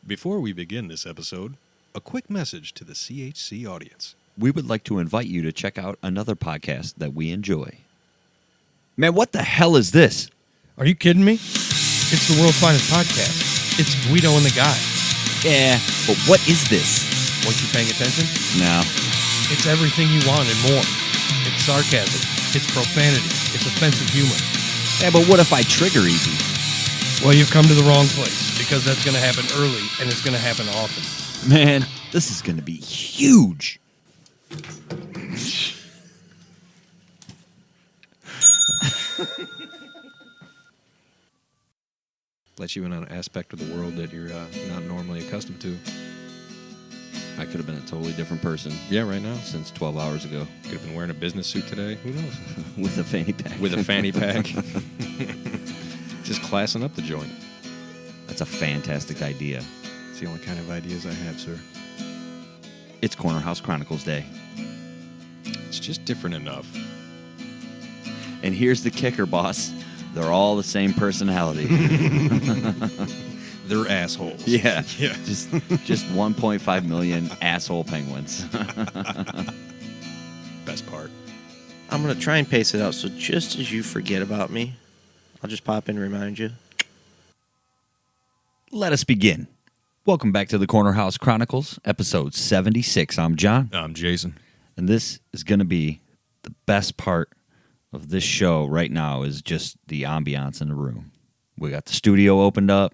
Before we begin this episode, a quick message to the CHC audience. We would like to invite you to check out another podcast that we enjoy. Man, what the hell is this? Are you kidding me? It's the world's finest podcast. It's Guido and the guy. Yeah, but what is this? Weren't you paying attention? No. It's everything you want and more. It's sarcasm. It's profanity. It's offensive humor. Yeah, but what if I trigger easy? Well, you've come to the wrong place because that's going to happen early and it's going to happen often. Man, this is going to be huge. Let you in on an aspect of the world that you're not normally accustomed to. I could have been a totally different person. Yeah, right now. Since 12 hours ago. Could have been wearing a business suit today. Who knows? With a fanny pack. With a fanny pack. Just classing up the joint. That's a fantastic idea. It's the only kind of ideas I have, sir. It's Corner House Chronicles Day. It's just different enough. And here's the kicker, boss. They're all the same personality. They're assholes. Yeah. Yeah. Just 1.5 million asshole penguins. Best part. I'm going to try and pace it out, so just as you forget about me, I'll just pop in and remind you. Let us begin. Welcome back to the Corner House Chronicles, episode 76. I'm John. I'm Jason. And this is going to be the best part of this show right now is just the ambiance in the room. We got the studio opened up,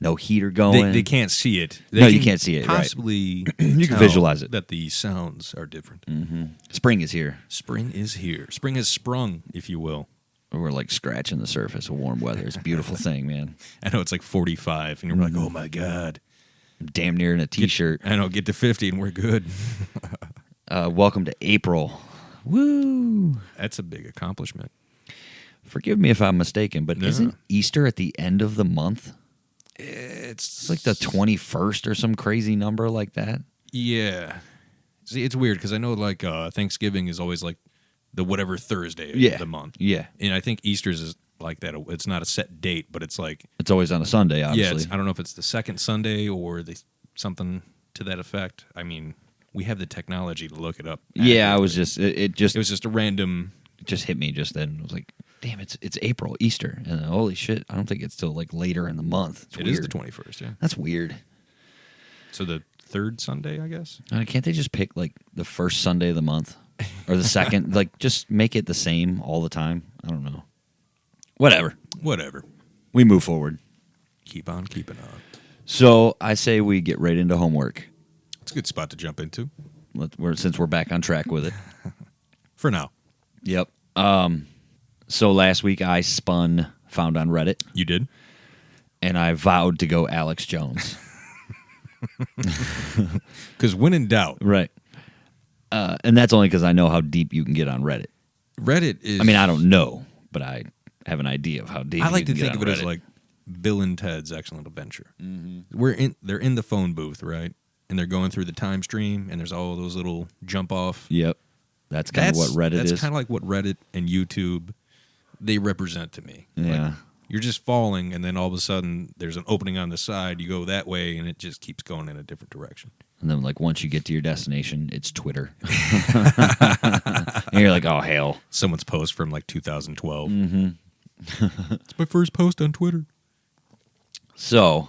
no heater going. They can't see it. You can't see it, right. Possibly You can visualize it. that the sounds are different. Mm-hmm. Spring is here. Spring is here. Spring has sprung, if you will. We're like scratching the surface of warm weather. It's a beautiful thing, man. I know it's like 45, and you're like, oh my God. I'm damn near in a T-shirt. I know, get to 50 and we're good. Welcome to April. Woo! That's a big accomplishment. Forgive me if I'm mistaken, but No. isn't Easter at the end of the month? It's Like the 21st or some crazy number like that? Yeah. See, it's weird because I know like Thanksgiving is always like the whatever Thursday of the month. Yeah. And I think Easter's is like that. It's not a set date, but it's like... It's always on a Sunday, obviously. Yeah, I don't know if it's the second Sunday or something to that effect. I mean, we have the technology to look it up. Yeah, I was just... It was just a random... It just hit me just then. I was like, damn, it's April, Easter. And holy shit, I don't think it's till like later in the month. It's It weird. is the 21st, yeah. That's weird. So the third Sunday, I guess? Can't they just pick like the first Sunday of the month? Or the second? Like just make it the same all the time? I don't know. Whatever. We move forward. Keep on keeping on. So I say we get right into homework. It's a good spot to jump into. Since we're back on track with it. For now. Yep. So last week I found on Reddit. You did? And I vowed to go Alex Jones. Because when in doubt. Right. And that's only because I know how deep you can get on Reddit. Reddit is... I mean, I don't know, but I have an idea of how deep I like you to can think get of on it as Reddit. like Bill and Ted's Excellent Adventure. Mm-hmm. They're in the phone booth, right? And they're going through the time stream, and there's all those little jump off. Yep. That's kind of what Reddit is. That's kind of like what Reddit and YouTube, they represent to me. Yeah. Like, you're just falling, and then all of a sudden, there's an opening on the side. You go that way, and it just keeps going in a different direction. And then, like, once you get to your destination, it's Twitter. And you're like, oh, hell. Someone's post from, like, 2012. Mm-hmm. It's my first post on Twitter. So,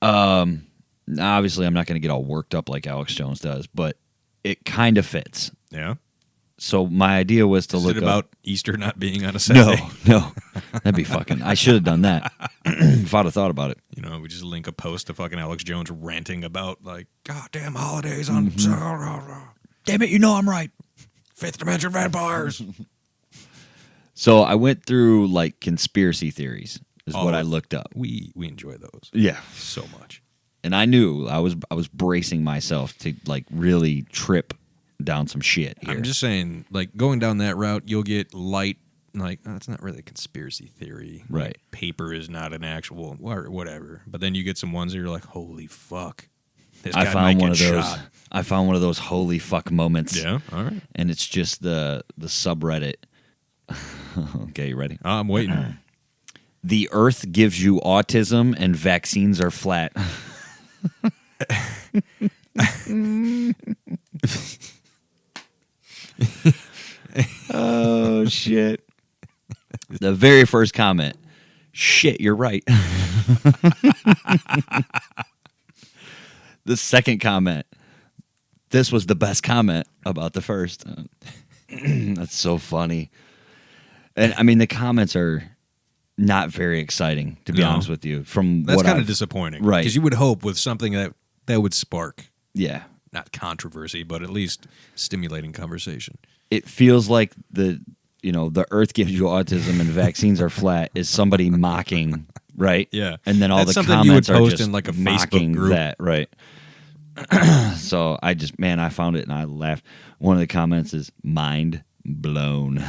obviously, I'm not going to get all worked up like Alex Jones does, but it kind of fits. Yeah? So my idea was to Is look it about up... Easter not being on a Saturday? No. That'd be fucking... I should have done that if I'd have thought about it. You know, we just link a post to fucking Alex Jones ranting about, like, goddamn holidays on... Mm-hmm. Damn it, you know I'm right. Fifth dimension vampires. So I went through, like, conspiracy theories is what I looked up. We enjoy those. Yeah. So much. And I knew I was bracing myself to, like, really trip down some shit here. I'm just saying, like, going down that route, you'll get light, like, oh, it's not really a conspiracy theory. Right. Like, paper is not an actual, or whatever. But then you get some ones that you're like, holy fuck. This guy I found might one get of those. shot. I found one of those holy fuck moments. Yeah, all right. And it's just the subreddit. Okay, you ready? I'm waiting. The Earth gives you autism and vaccines are flat. Oh, shit. The very first comment, shit, you're right. The second comment, this was the best comment about the first. That's so funny. And I mean, the comments are not very exciting, to be honest with you. That's kind of disappointing. Right. Because you would hope with something that would spark, yeah, not controversy, but at least stimulating conversation. It feels like the earth gives you autism and vaccines are flat is somebody mocking, right? Yeah. And then all That's the something comments you would are post just in like a mocking Facebook group. that, right? So I found it and I laughed. One of the comments is mind blown.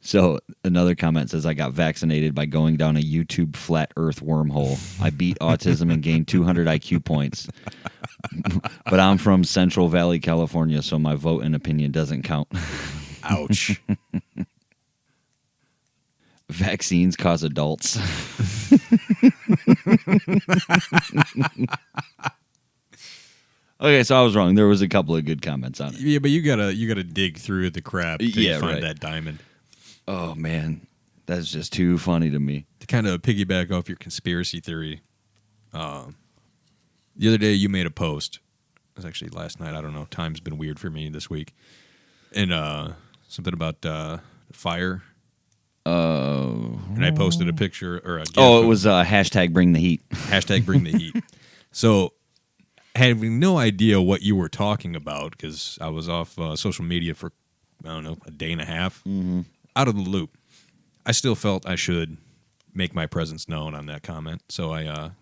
So another comment says, I got vaccinated by going down a YouTube flat earth wormhole. I beat autism and gained 200 IQ points. But I'm from Central Valley, California, so my vote and opinion doesn't count. Ouch. Vaccines cause adults. Okay, so I was wrong. There was a couple of good comments on it. Yeah, but you gotta dig through the crap to find that diamond. Oh, man. That's just too funny to me. To kind of piggyback off your conspiracy theory, the other day you made a post. It was actually last night. I don't know. Time's been weird for me this week. And something about fire. And I posted a picture or a GIF. Oh, it was hashtag bring the heat. Hashtag bring the heat. So having no idea what you were talking about because I was off social media for, I don't know, a day and a half. Mm-hmm. Out of the loop. I still felt I should make my presence known on that comment. So I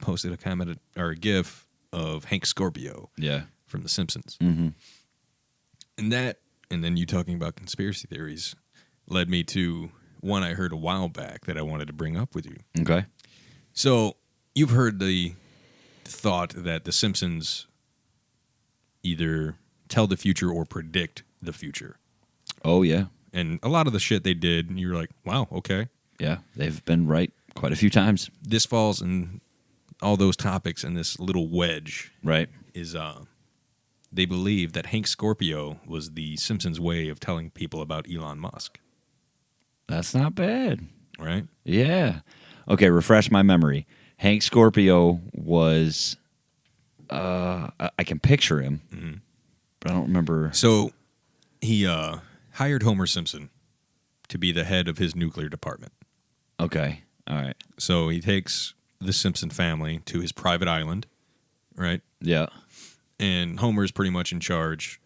posted a comment or a GIF of Hank Scorpio from The Simpsons. Mm-hmm. And then you talking about conspiracy theories led me to one I heard a while back that I wanted to bring up with you. Okay. So you've heard the thought that The Simpsons either tell the future or predict the future. Oh, yeah. And a lot of the shit they did, and you're like, wow, okay. Yeah, they've been right quite a few times. This falls in all those topics, and this little wedge Right. is they believe that Hank Scorpio was the Simpsons' way of telling people about Elon Musk. That's not bad. Right? Yeah. Okay, refresh my memory. Hank Scorpio was, I can picture him, but I don't remember. So he hired Homer Simpson to be the head of his nuclear department. Okay, all right. So he takes the Simpson family to his private island, right? Yeah. And Homer's pretty much in charge,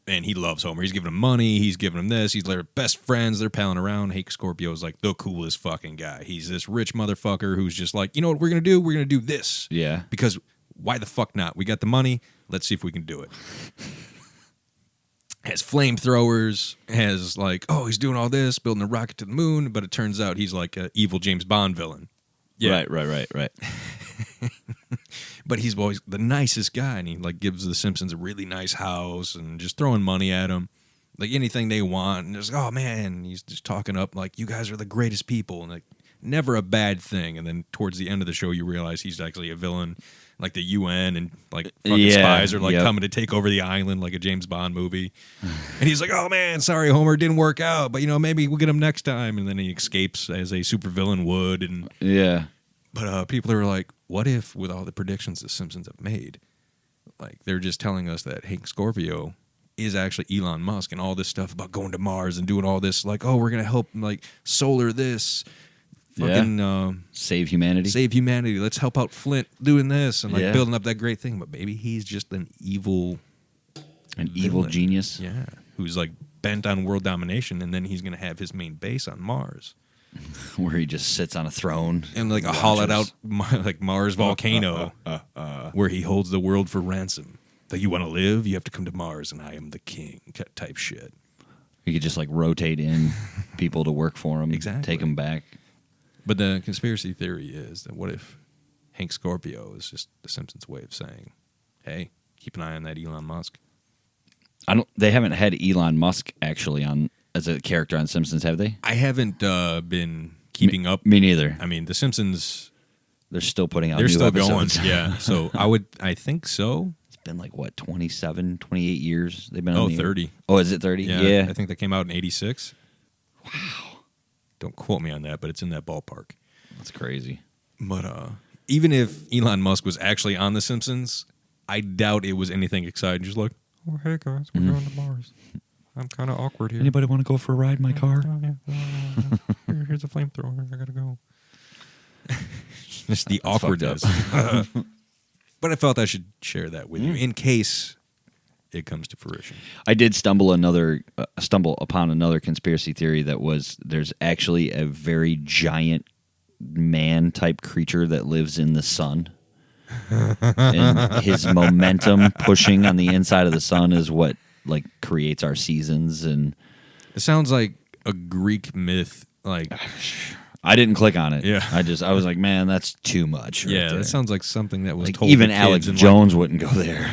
and he loves Homer. He's giving him money. He's giving him this. He's their best friends. They're palling around. Hank Scorpio's like the coolest fucking guy. He's this rich motherfucker who's just like, you know what we're going to do? We're going to do this. Yeah. Because why the fuck not? We got the money. Let's see if we can do it. Has flamethrowers, has like, oh, he's doing all this, building a rocket to the moon, but it turns out he's like an evil James Bond villain. Yeah. Right. But he's always the nicest guy, and he like gives the Simpsons a really nice house and just throwing money at them, like anything they want. And just, oh man, he's just talking up like, you guys are the greatest people, and like never a bad thing. And then towards the end of the show, you realize he's actually a villain, like the UN and like fucking spies are like coming to take over the island, like a James Bond movie. And he's like, oh man, sorry Homer, didn't work out, but you know maybe we'll get him next time. And then he escapes as a supervillain would. And Yeah. but people are like, what if with all the predictions the Simpsons have made, like they're just telling us that Hank Scorpio is actually Elon Musk and all this stuff about going to Mars and doing all this, like, oh, we're gonna help like solar this. Fucking save humanity. Save humanity. Let's help out Flint doing this and like building up that great thing. But maybe he's just an evil evil genius. Yeah. Who's like bent on world domination, and then he's gonna have his main base on Mars. Where he just sits on a throne. And like a hollowed out like Mars volcano where he holds the world for ransom. Like, you want to live? You have to come to Mars and I am the king type shit. He could just like rotate in people to work for him. Exactly. Take them back. But the conspiracy theory is that what if Hank Scorpio is just the Simpsons' way of saying, hey, keep an eye on that Elon Musk. They haven't had Elon Musk actually on as a character on Simpsons, have they? I haven't been keeping up. Me neither. I mean, the Simpsons, They're still putting out They're new still episodes. going. Yeah. So I think so. It's been like, what, 27, 28 years they've been on Oh, the air? 30. Oh, is it 30? Yeah. I think they came out in 86. Wow. Don't quote me on that, but it's in that ballpark. That's crazy. But even if Elon Musk was actually on The Simpsons, I doubt it was anything exciting. Just like, oh, hey, guys, we're going to Mars. I'm kind of awkward here. Anybody want to go for a ride in my car? Here's a flamethrower. I got to go. Just the That's awkwardness. fucked But I felt I should share that with you in case it comes to fruition. I did stumble upon another conspiracy theory that was there's actually a very giant man-type creature that lives in the sun. And his momentum pushing on the inside of the sun is what like creates our seasons. And It sounds like a Greek myth. Like, I didn't click on it. Yeah. I was like, man, that's too much. Right yeah, there. that sounds like something that was like told even to Alex kids in, Jones wouldn't go there.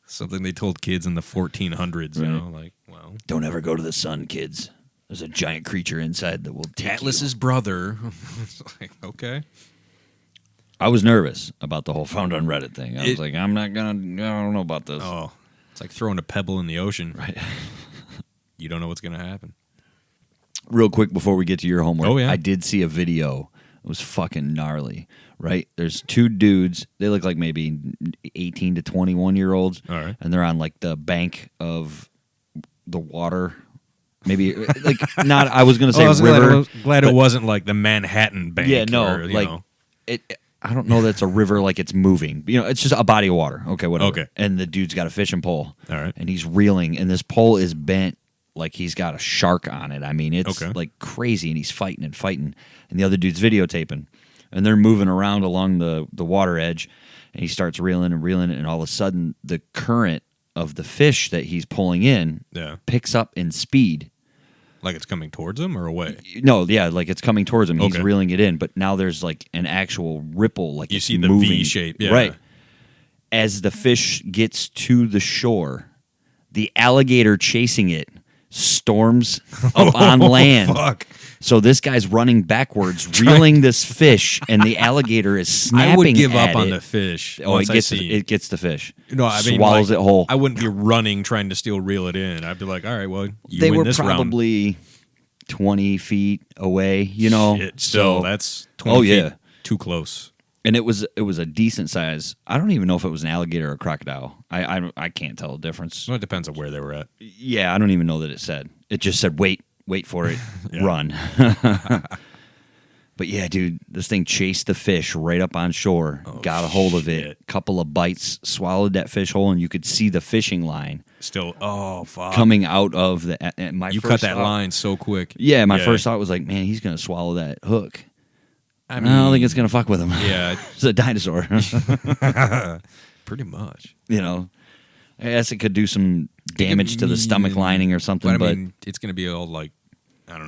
something they told kids in the 1400s. You Right. know, like, well, Don't ever go to the sun, kids. There's a giant creature inside that will take Atlas's you. brother. It's like, okay. I was nervous about the whole found on Reddit thing. I was It- like, I don't know about this. Oh, it's like throwing a pebble in the ocean. Right. You don't know what's going to happen. Real quick before we get to your homework, Oh, yeah. I did see a video. It was fucking gnarly, right? There's two dudes. They look like maybe 18 to 21-year-olds. All right. And they're on like the bank of the water. Maybe like not, I was going to say I was river. glad but- it wasn't like the Manhattan Bank. Yeah, no, or, you like know. I don't know that it's a river like it's moving. You know, it's just a body of water. Okay, whatever. Okay. And the dude's got a fishing pole. All right. And he's reeling, and this pole is bent like he's got a shark on it. I mean, it's Okay. like crazy, and he's fighting and fighting. And the other dude's videotaping. And they're moving around along the water edge, and he starts reeling, and all of a sudden the current of the fish that he's pulling in Yeah. picks up in speed. Like it's coming towards him or away? No, yeah, like it's coming towards him. He's Okay. reeling it in, but now there's like an actual ripple, like You it's see the moving. V shape, yeah. Right. As the fish gets to the shore, the alligator chasing it storms up on land. Fuck. So this guy's running backwards, reeling this fish, and the alligator is snapping. I would give at up on it. the fish. Oh, once it gets I see it gets the fish. No, I mean, swallows like, it whole. I wouldn't be running trying to still reel it in. I'd be like, all right, well, you They win were this round. probably 20 feet away. You know, Shit, still, So- that's 20 Oh, feet yeah. too close. and it was a decent size. I don't even know if it was an alligator or a crocodile. I can't tell the difference. Well, it depends on where they were at. Yeah, I don't even know that it said. It just said wait for it, Yeah. run. But yeah, dude, this thing chased the fish right up on shore, Oh, got a hold of shit. it, couple of bites, swallowed that fish whole, and you could see the fishing line Still, oh, fuck. coming out of the. My You first cut that thought- line so quick. Yeah, my first thought was like, man, he's gonna swallow that hook. I I don't think it's gonna fuck with him. Yeah, It's a dinosaur. pretty much. You know, I guess it could do some damage to the stomach lining or something, But I mean, it's going to be all like, I don't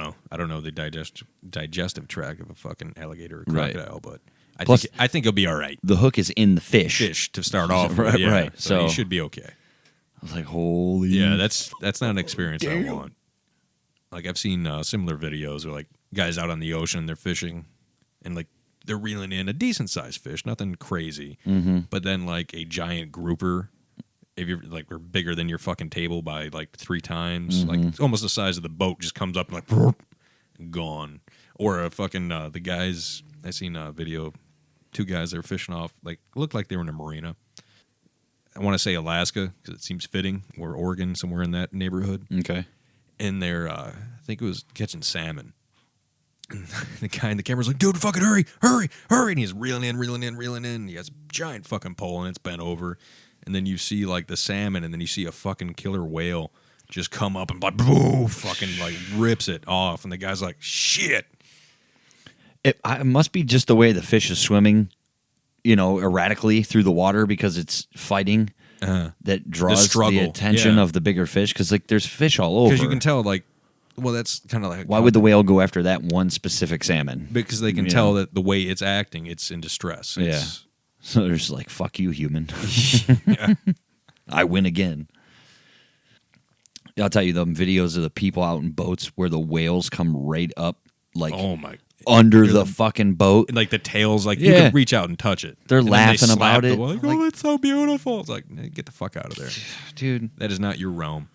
know the digestive tract of a fucking alligator or Right. crocodile, but Plus- I think it'll be all right. the hook is in the fish. To start off with, Right, yeah. right. So you So- should be okay. I was like, holy. Yeah, that's not an experience I want. Like I've seen similar videos where like guys out on the ocean, they're fishing, and like they're reeling in a decent sized fish, nothing crazy, but then like a giant grouper, if you're like we're bigger than your fucking table by like 3 times, like it's almost the size of the boat, just comes up and like gone. Or a fucking the guys I seen a video, 2 guys that were fishing off, like looked like they were in a marina. I want to say Alaska because it seems fitting, or Oregon, somewhere in that neighborhood. Okay. And they're, I think it was catching salmon. And the guy in the camera's like, dude, fucking hurry. And he's reeling in. He has a giant fucking pole and it's bent over. And then you see like the salmon, and then you see a fucking killer whale just come up and like, boo, fucking like rips it off. And the guy's like, shit. It must be just the way the fish is swimming, you know, erratically through the water because it's fighting that draws the, struggle, attention yeah. of the bigger fish. Because like there's fish all over. Because you can tell, like, well, that's kind of like. Why would the whale go after that one specific salmon? Because they can You tell know? that the way it's acting, it's in distress. It's, So they're just like, fuck you, human. I win again. I'll tell you, the videos of the people out in boats where the whales come right up, like Oh my! under the fucking boat. And, like the tails, like you Yeah. can reach out and touch it. They're And then laughing slap about the it. wall, like, oh, that's so beautiful. It's like, get the fuck out of there. Dude, That is not your realm.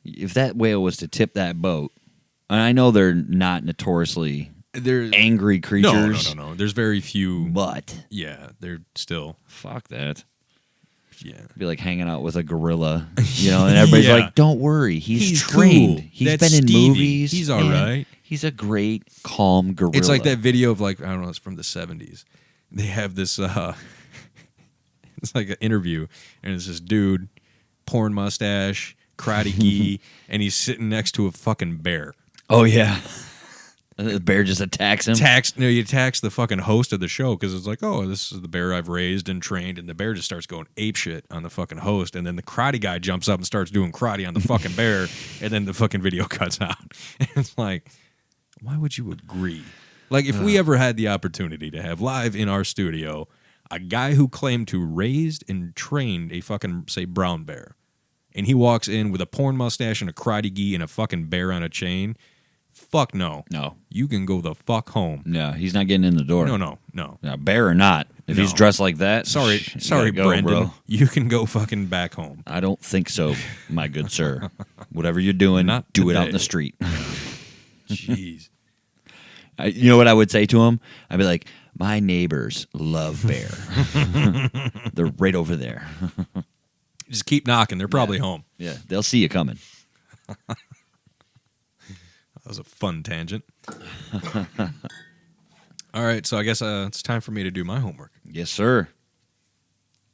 if that whale was to tip that boat, and I know they're not notoriously They're angry creatures. No. There's very few. But Yeah, they're still. fuck that. Yeah. It'd be like hanging out with a gorilla, and everybody's Yeah. like, "Don't worry, he's He's trained. cool. He's That's been in Stevie. movies. He's all and right. He's a great, calm gorilla." It's like that video of like, I don't know, it's from the 70s. They have this it's like an interview, and it's this dude, porn mustache, karate gi, and he's sitting next to a fucking bear. Oh yeah, and the bear just attacks him. He attacks the fucking host of the show because it's like, oh, this is the bear I've raised and trained, and the bear just starts going apeshit on the fucking host, and then the karate guy jumps up and starts doing karate on the fucking bear, and then the fucking video cuts out. And it's like, why would you agree? Like, if we ever had the opportunity to have live in our studio a guy who claimed to raised and trained a fucking, say, brown bear, and he walks in with a porn mustache and a karate gi and a fucking bear on a chain, fuck no. No, You can go the fuck home. no, he's not getting in the door. No. Now, bear or not, if he's No. dressed like that, Sorry, you gotta go, Brendan. bro. You can go fucking back home. I don't think so, my good sir. Whatever you're doing, Not do it out in today. the street. Jeez. You know what I would say to him? I'd be like, my neighbors love bear. They're right over there. Just keep knocking. They're probably home. Yeah, they'll see you coming. That was a fun tangent. All right, so I guess it's time for me to do my homework. Yes, sir.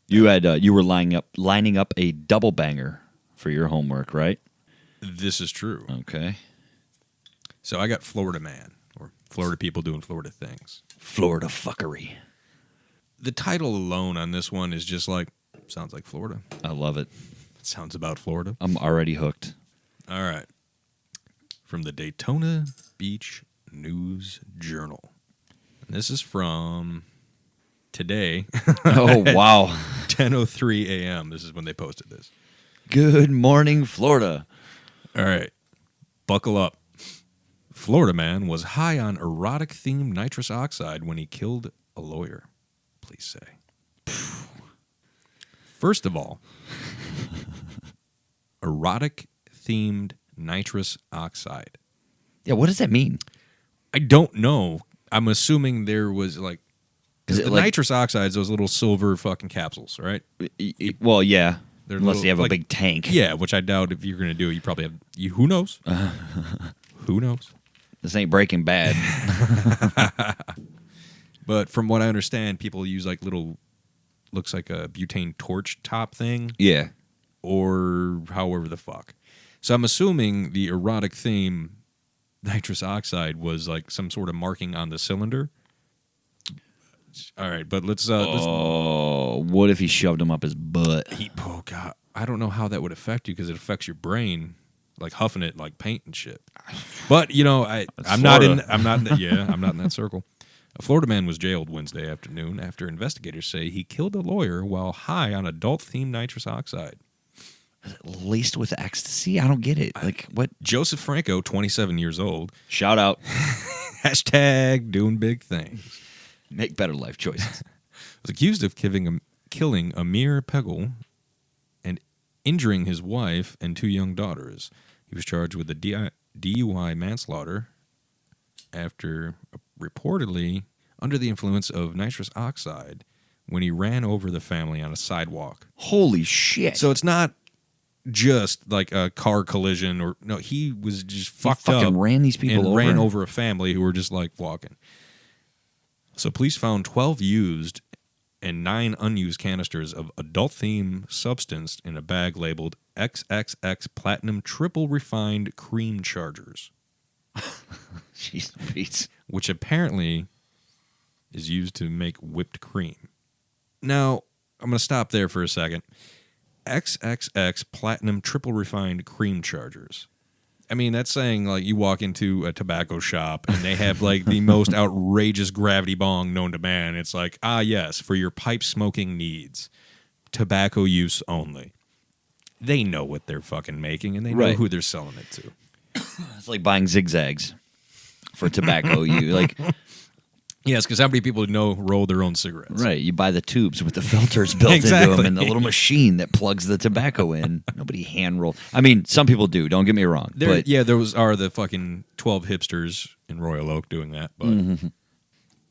You were lining up a double banger for your homework, right? This is true. Okay. So I got Florida Man, or Florida people doing Florida things. Florida fuckery. The title alone on this one is just like, sounds like Florida. I love it. It sounds about Florida. I'm already hooked. All right. From the Daytona Beach News Journal. And this is from today, Oh, wow. 10:03 a.m. This is when they posted this. Good morning, Florida. All right. Buckle up. Florida man was high on erotic-themed nitrous oxide when he killed a lawyer. Please say. First of all, erotic-themed nitrous oxide. Yeah, what does that mean? I don't know. I'm assuming there was like, Is it the like- nitrous oxides, those little silver fucking capsules, right? Well, yeah. They're Unless little, you have a like- big tank. Yeah, which I doubt if you're going to do it. You probably have. Who knows? Who knows? This ain't Breaking Bad. But from what I understand, people use like little, looks like a butane torch top thing, Yeah. or however the fuck. So I'm assuming the erotic theme nitrous oxide was like some sort of marking on the cylinder. All right, but let's Oh, what if he shoved him up his butt? oh god, I don't know how that would affect you because it affects your brain, like huffing it like paint and shit. But you know, I'm not in that circle. A Florida man was jailed Wednesday afternoon after investigators say he killed a lawyer while high on adult-themed nitrous oxide. Laced with ecstasy? I don't get it. Like, what? Joseph Franco, 27 years old, Shout out. hashtag doing big things, Make better life choices. was accused of killing Amir Pegel and injuring his wife and 2 young daughters. He was charged with a DUI manslaughter after reportedly under the influence of nitrous oxide when he ran over the family on a sidewalk. Holy shit. So it's not just like a car collision or no, he was just he fucked fucking up ran these people and over. ran over a family who were just like walking. So police found 12 used and 9 unused canisters of adult-themed substance in a bag labeled XXX Platinum Triple Refined Cream Chargers, Jeez Louise. which apparently is used to make whipped cream. Now, I'm going to stop there for a second. XXX Platinum Triple Refined Cream Chargers. I mean, that's saying like you walk into a tobacco shop and they have like the most outrageous gravity bong known to man. It's like, yes, for your pipe smoking needs, tobacco use only. They know what they're fucking making and they know Right. who they're selling it to. It's like buying zigzags for tobacco. You like Yes, because how many people roll their own cigarettes? Right. You buy the tubes with the filters built into them and the little machine that plugs the tobacco in. Nobody hand roll. I mean, some people do. Don't get me wrong. Those are the fucking 12 hipsters in Royal Oak doing that, but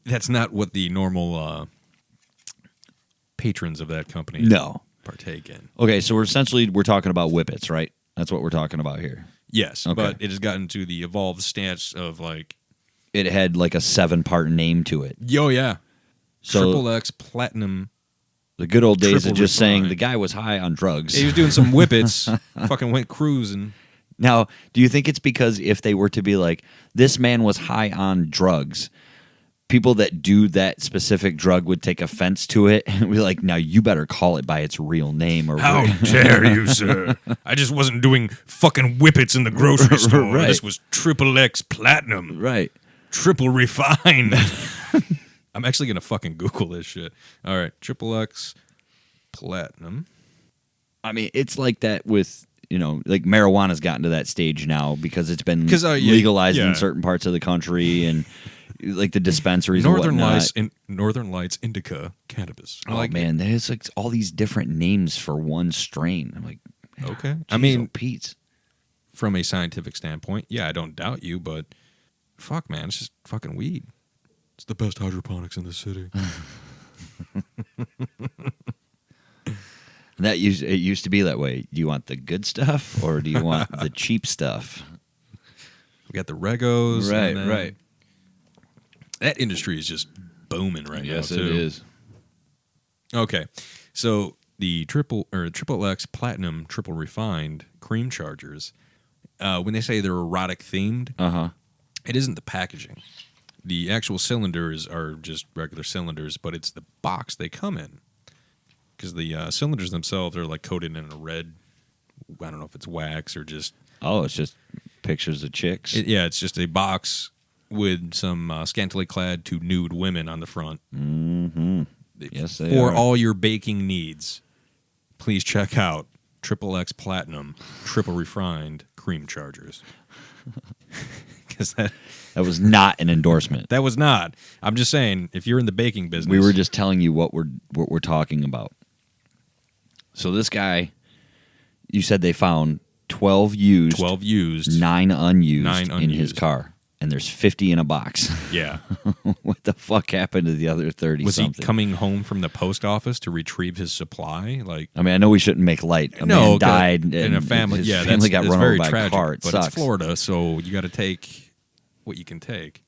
that's not what the normal patrons of that company partake in. Okay, so we're talking about whippets, right? That's what we're talking about here. Yes, okay. But it has gotten to the evolved stance of like... It had like a 7-part name to it. Yo, yeah. So, Triple X Platinum. The good old days of just refined. saying the guy was high on drugs. He was doing some whippets, fucking went cruising. Now, do you think it's because if they were to be like, this man was high on drugs, people that do that specific drug would take offense to it and be like, now you better call it by its real name. Or how dare you, sir? I just wasn't doing fucking whippets in the grocery store. Right. This was Triple X Platinum. Right. Triple refined. I'm actually going to fucking Google this shit. All right. Triple X Platinum. I mean, it's like that with, like marijuana's gotten to that stage now because it's been legalized in certain parts of the country and like the dispensaries Northern and whatnot. Northern Lights Indica Cannabis. Oh, man, there's like all these different names for one strain. I'm like, okay. Geez, I mean, Pete. From a scientific standpoint, yeah, I don't doubt you, but fuck, man, it's just fucking weed. It's the best hydroponics in the city. It used to be that way. Do you want the good stuff or do you want the cheap stuff? We got the Regos. Right. That industry is just booming right now, Yes, too. it is. Okay, so the Triple X Platinum Triple Refined cream chargers, when they say they're erotic themed, it isn't the packaging. The actual cylinders are just regular cylinders, but it's the box they come in. Because the cylinders themselves are like coated in a red, I don't know if it's wax or just... Oh, it's just pictures of chicks? It's just a box with some scantily clad to nude women on the front. Mm-hmm. Yes, they For are. all your baking needs, please check out Triple X Platinum Triple Refined Cream Chargers. Because that was not an endorsement. That was not. I'm just saying, if you're in the baking business, We were just telling you what we're talking about. So this guy, you said they found 12 used, 9 unused in his car, and there's 50 in a box. Yeah. What the fuck happened to the other 30? Was he coming home from the post office to retrieve his supply? Like, I mean, I know we shouldn't make light. A man died in a family. His Yeah, family got that's run very over by tragic, a car. It but sucks. it's Florida, so you got to take what you can take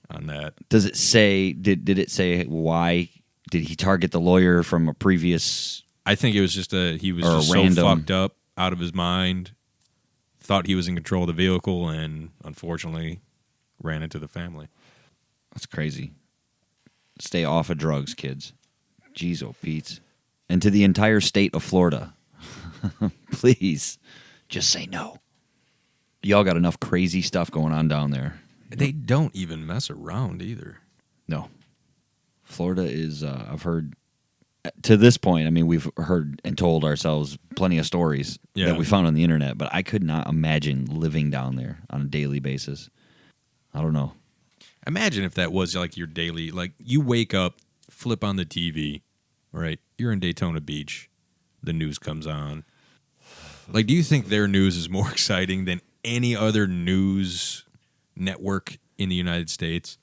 on that. Does it say? Did it say why? Did he target the lawyer from a previous? I think it was just he was or just so random- fucked up, out of his mind, thought he was in control of the vehicle, and unfortunately ran into the family. That's crazy. Stay off of drugs, kids. Jeez, oh, Pete. And to the entire state of Florida, please, just say no. Y'all got enough crazy stuff going on down there. They don't even mess around either. No. Florida is, I've heard, to this point, I mean, we've heard and told ourselves plenty of stories that we found on the internet, but I could not imagine living down there on a daily basis. I don't know. Imagine if that was like your daily, like you wake up, flip on the TV, right? You're in Daytona Beach. The news comes on. Like, do you think their news is more exciting than any other news network in the United States?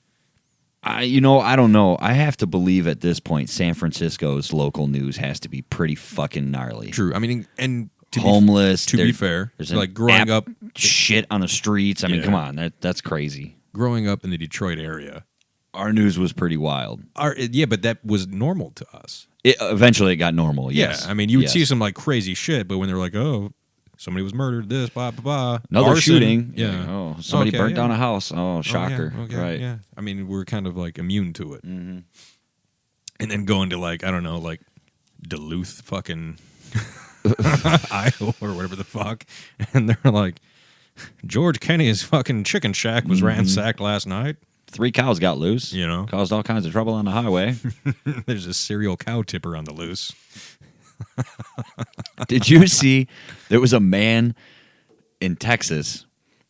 I don't know. I have to believe at this point San Francisco's local news has to be pretty fucking gnarly. True. I mean, and homeless. To be fair, there's like growing up, shit on the streets. I mean, come on, that's crazy. Growing up in the Detroit area, our news was pretty wild. But that was normal to us. Eventually, it got normal. Yes. Yeah, I mean, you would see some like crazy shit, but when they're like, "Oh, somebody was murdered," this, blah blah blah, another arson, shooting. Yeah. Oh, somebody burnt down a house. Oh, shocker. Oh, yeah, okay, right. Yeah. I mean, we're kind of like immune to it. Mm-hmm. And then going to like, I don't know, like Duluth, fucking Iowa or whatever the fuck, and they're like, George Kenny's fucking chicken shack was ransacked last night. 3 cows got loose. Caused all kinds of trouble on the highway. There's a serial cow tipper on the loose. Did you see there was a man in Texas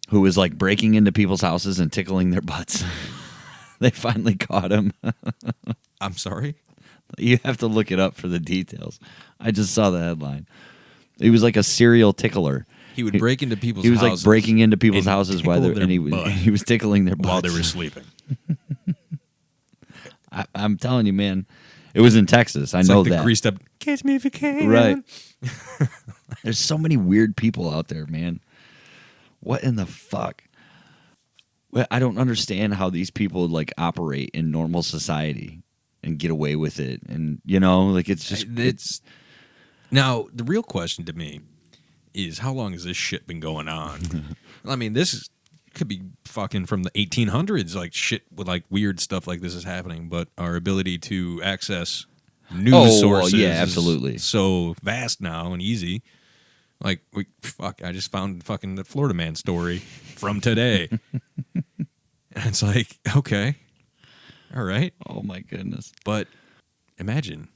who was like breaking into people's houses and tickling their butts? They finally caught him. I'm sorry? You have to look it up for the details. I just saw the headline. He was like a serial tickler. He would break into people's houses. He was houses like breaking into people's and houses he was tickling their butts while they were sleeping. I'm telling you, man. It was in Texas. I It's know like the that. greased up, catch me if you can. Right. There's so many weird people out there, man. What in the fuck? Well, I don't understand how these people like operate in normal society and get away with it. And like it's just Now, the real question to me is, how long has this shit been going on? I mean, could be fucking from the 1800s, like shit with like weird stuff like this is happening, but our ability to access news sources yeah, absolutely. is so vast now and easy. Like, I just found fucking the Florida man story from today. And it's like, okay, all right. Oh my goodness. But imagine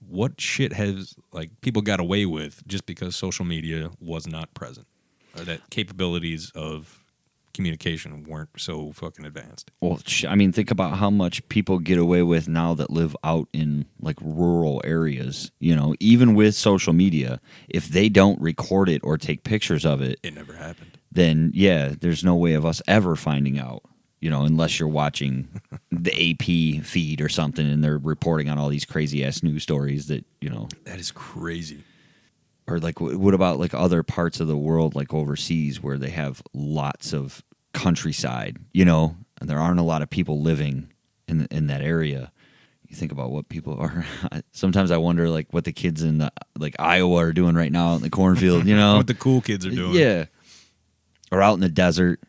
what shit has like people got away with just because social media was not present, or that capabilities of communication weren't so fucking advanced. Well, I mean, think about how much people get away with now that live out in like rural areas. Even with social media, if they don't record it or take pictures of it, It never happened. then yeah, there's no way of us ever finding out. Unless you're watching the AP feed or something and they're reporting on all these crazy ass news stories that That is crazy. Or like, what about like other parts of the world, like overseas, where they have lots of countryside, and there aren't a lot of people living in that area. You think about what people are. Sometimes I wonder, like, what the kids in like Iowa are doing right now in the cornfield. What the cool kids are doing. Yeah, or out in the desert.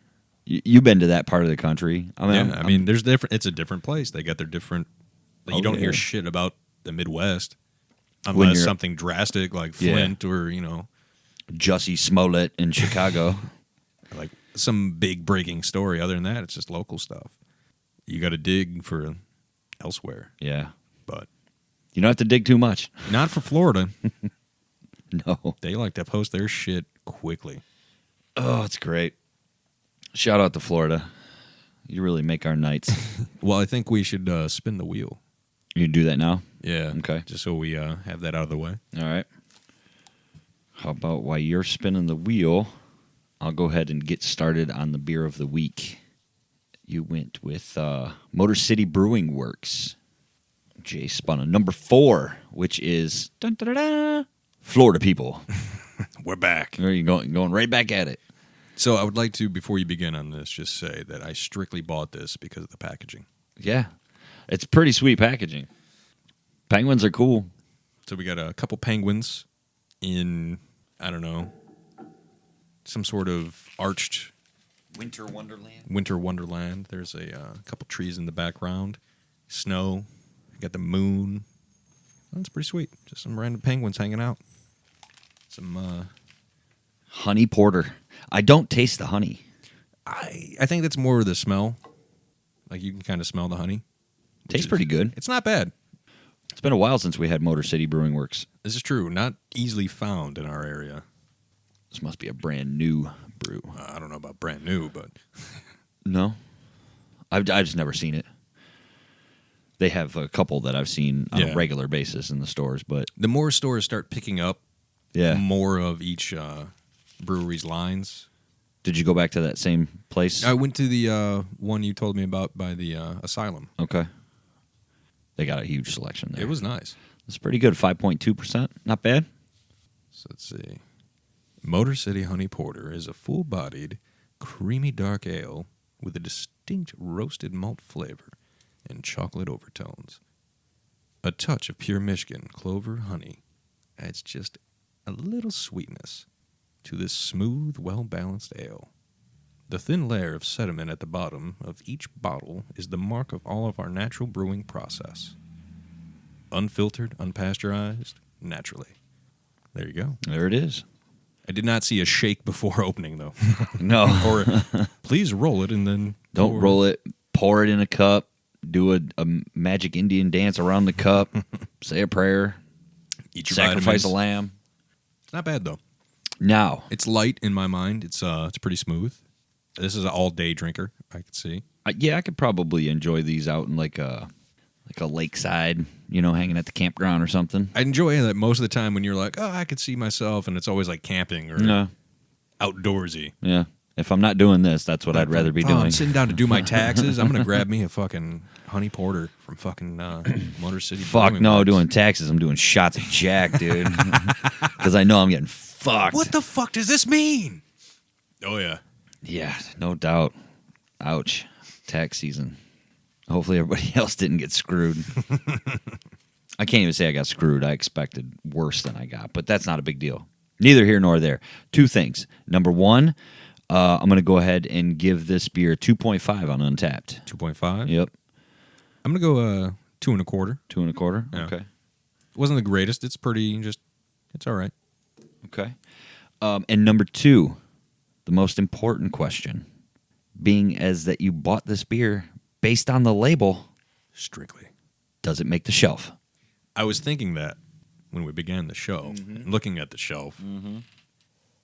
You've been to that part of the country. I mean, there's different. It's a different place. They got their different. Like, you don't hear shit about the Midwest unless something drastic like Flint or Jussie Smollett in Chicago. like some big breaking story. Other than that, it's just local stuff. You got to dig for elsewhere. Yeah, but you don't have to dig too much. Not for Florida. No, they like to post their shit quickly. Oh, it's great. Shout out to Florida. You really make our nights. Well, I think we should spin the wheel. You do that now? Yeah. Okay. Just so we have that out of the way. All right. How about while you're spinning the wheel, I'll go ahead and get started on the beer of the week. You went with Motor City Brewing Works. Jay spun a number 4, which is Florida People. We're back. There you go, going right back at it. So I would like to, before you begin on this, just say that I strictly bought this because of the packaging. Yeah. It's pretty sweet packaging. Penguins are cool. So we got a couple penguins in, I don't know, some sort of arched Winter Wonderland. Winter Wonderland. There's a couple trees in the background. Snow. You got the moon. That's pretty sweet. Just some random penguins hanging out. Some honey porter. I don't taste the honey. I think that's more of the smell. Like, you can kind of smell the honey. Tastes pretty good. It's not bad. It's been a while since we had Motor City Brewing Works. This is true. Not easily found in our area. This must be a brand new brew. I don't know about brand new, but... No. I've just never seen it. They have a couple that I've seen on a regular basis in the stores, but... The more stores start picking up more of each brewery's lines. Did you go back to that same place? I went to the one you told me about by the Asylum. Okay. They got a huge selection there. It was nice. It's pretty good, 5.2%. Not bad. So let's see. Motor City Honey Porter is a full-bodied, creamy dark ale with a distinct roasted malt flavor and chocolate overtones. A touch of pure Michigan clover honey adds just a little sweetness to this smooth, well-balanced ale. The thin layer of sediment at the bottom of each bottle is the mark of all of our natural brewing process. Unfiltered, unpasteurized, naturally. There you go. There it is. I did not see a shake before opening, though. No. Or please roll it and then... Don't roll it. Pour it in a cup. Do a magic Indian dance around the cup. Say a prayer. Eat your sacrifice vitamins. a lamb. It's not bad, though. Now. It's light in my mind. It's pretty smooth. This is an all-day drinker, I can see. Yeah, I could probably enjoy these out in like a lakeside, hanging at the campground or something. I enjoy that most of the time when you're like, oh, I could see myself, and it's always like camping or No. outdoorsy. Yeah. If I'm not doing this, that's what I'd rather be doing. I'm sitting down to do my taxes. I'm going to grab me a fucking honey porter from fucking Motor City. Fuck Brewing no, Works. doing taxes. I'm doing shots of Jack, dude. Because I know I'm getting fucked. What the fuck does this mean? Oh, yeah. Yeah, no doubt. Ouch. Tax season. Hopefully everybody else didn't get screwed. I can't even say I got screwed. I expected worse than I got, but that's not a big deal. Neither here nor there. Two things. Number one, I'm going to go ahead and give this beer 2.5 on Untapped. 2.5? Yep. I'm going to go 2 1/4. 2 1/4? Yeah. Okay. It wasn't the greatest. It's pretty, it's all right. Okay. And number two, the most important question, being as that you bought this beer based on the label, Strictly. does it make the shelf? I was thinking that when we began the show, looking at the shelf, and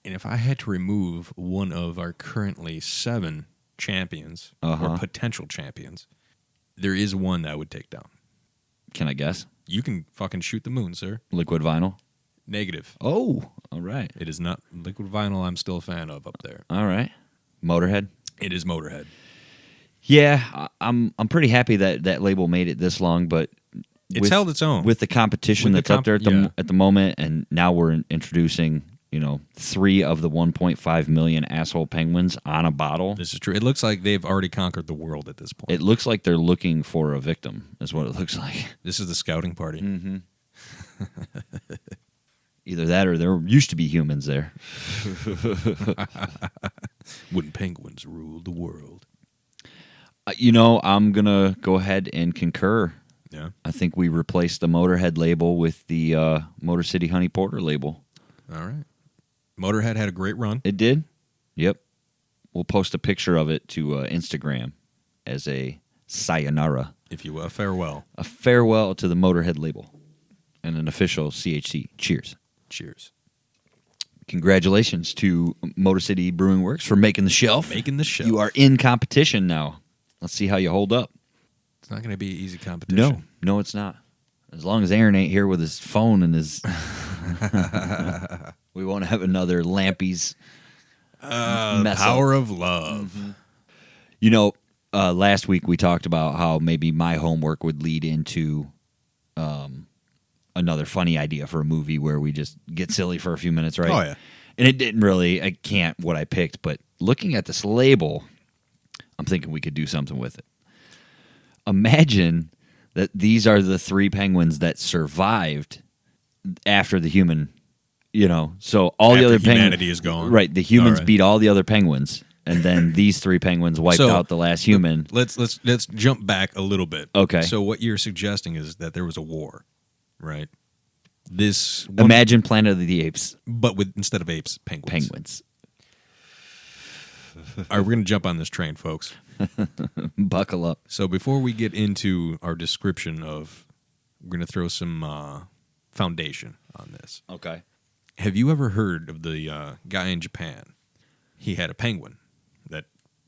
if I had to remove one of our currently 7 champions or potential champions, there is one that I would take down. Can I guess? You can fucking shoot the moon, sir. Liquid vinyl? Negative. Oh, all right. It is not liquid vinyl. I'm still a fan of up there. All right. Motorhead? It is Motorhead. Yeah, I'm pretty happy that label made it this long, but It's held its own. with the competition With the that's up there at the moment, and now we're introducing 3 of the 1.5 million asshole penguins on a bottle. This is true. It looks like they've already conquered the world at this point. It looks like they're looking for a victim. Is what it looks like. This is the scouting party. Either that or there used to be humans there. When penguins ruled the world. I'm gonna go ahead and concur. Yeah. I think we replaced the Motorhead label with the Motor City Honey Porter label. All right. Motorhead had a great run. It did? Yep. We'll post a picture of it to Instagram as a sayonara. If you will, a farewell. A farewell to the Motorhead label and an official CHC. Cheers. Cheers. Congratulations to Motor City Brewing Works for making the shelf. Making the shelf. You are in competition now. Let's see how you hold up. It's not going to be easy competition. No, it's not. As long as Aaron ain't here with his phone and his... we won't have another Lampies mess Power up. of love. Last week we talked about how maybe my homework would lead into another funny idea for a movie where we just get silly for a few minutes, right? Oh, yeah. And it didn't really, I can't what I picked, but looking at this label, I'm thinking we could do something with it. Imagine that these are the 3 penguins that survived after the human, so all After the other humanity is gone. Right, the humans All right. beat all the other penguins, and then these 3 penguins wiped out the last human. Let's jump back a little bit. Okay. So what you're suggesting is that there was a war, right? Imagine Planet of the Apes. but with instead of apes, penguins. Penguins. All right, we're going to jump on this train, folks. Buckle up. So before we get into our description of, we're going to throw some foundation on this. Okay. Have you ever heard of the guy in Japan? He had a penguin that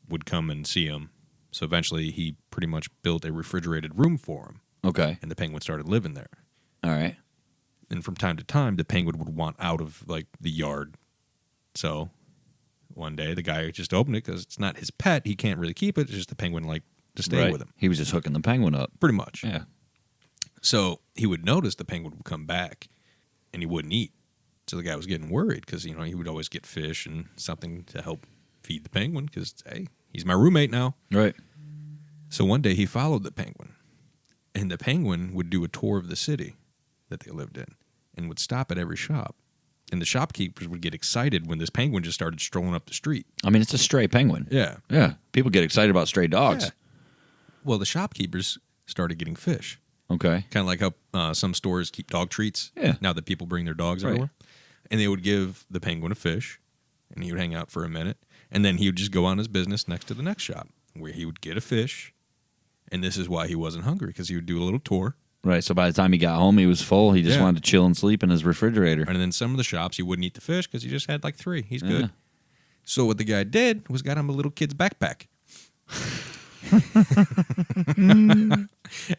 would come and see him. So eventually he pretty much built a refrigerated room for him. Okay. And the penguin started living there. All right. And from time to time, the penguin would want out of the yard. So one day the guy just opened it because it's not his pet. He can't really keep it. It's just the penguin to stay with him. He was just hooking the penguin up. Pretty much. Yeah. So he would notice the penguin would come back and he wouldn't eat. So the guy was getting worried because, he would always get fish and something to help feed the penguin because, hey, he's my roommate now. Right. So one day he followed the penguin, and the penguin would do a tour of the city that they lived in and would stop at every shop. And the shopkeepers would get excited when this penguin just started strolling up the street. I mean, it's a stray penguin. Yeah. Yeah. People get excited about stray dogs. Yeah. Well, the shopkeepers started getting fish. Okay. Kind of like how some stores keep dog treats. Yeah. Now that people bring their dogs Right. everywhere. And they would give the penguin a fish, and he would hang out for a minute. And then he would just go on his business next to the next shop, where he would get a fish. And this is why he wasn't hungry, because he would do a little tour. Right. So by the time he got home, he was full. He just Yeah. wanted to chill and sleep in his refrigerator. And then some of the shops, he wouldn't eat the fish because he just had 3. He's good. Yeah. So what the guy did was got him a little kid's backpack.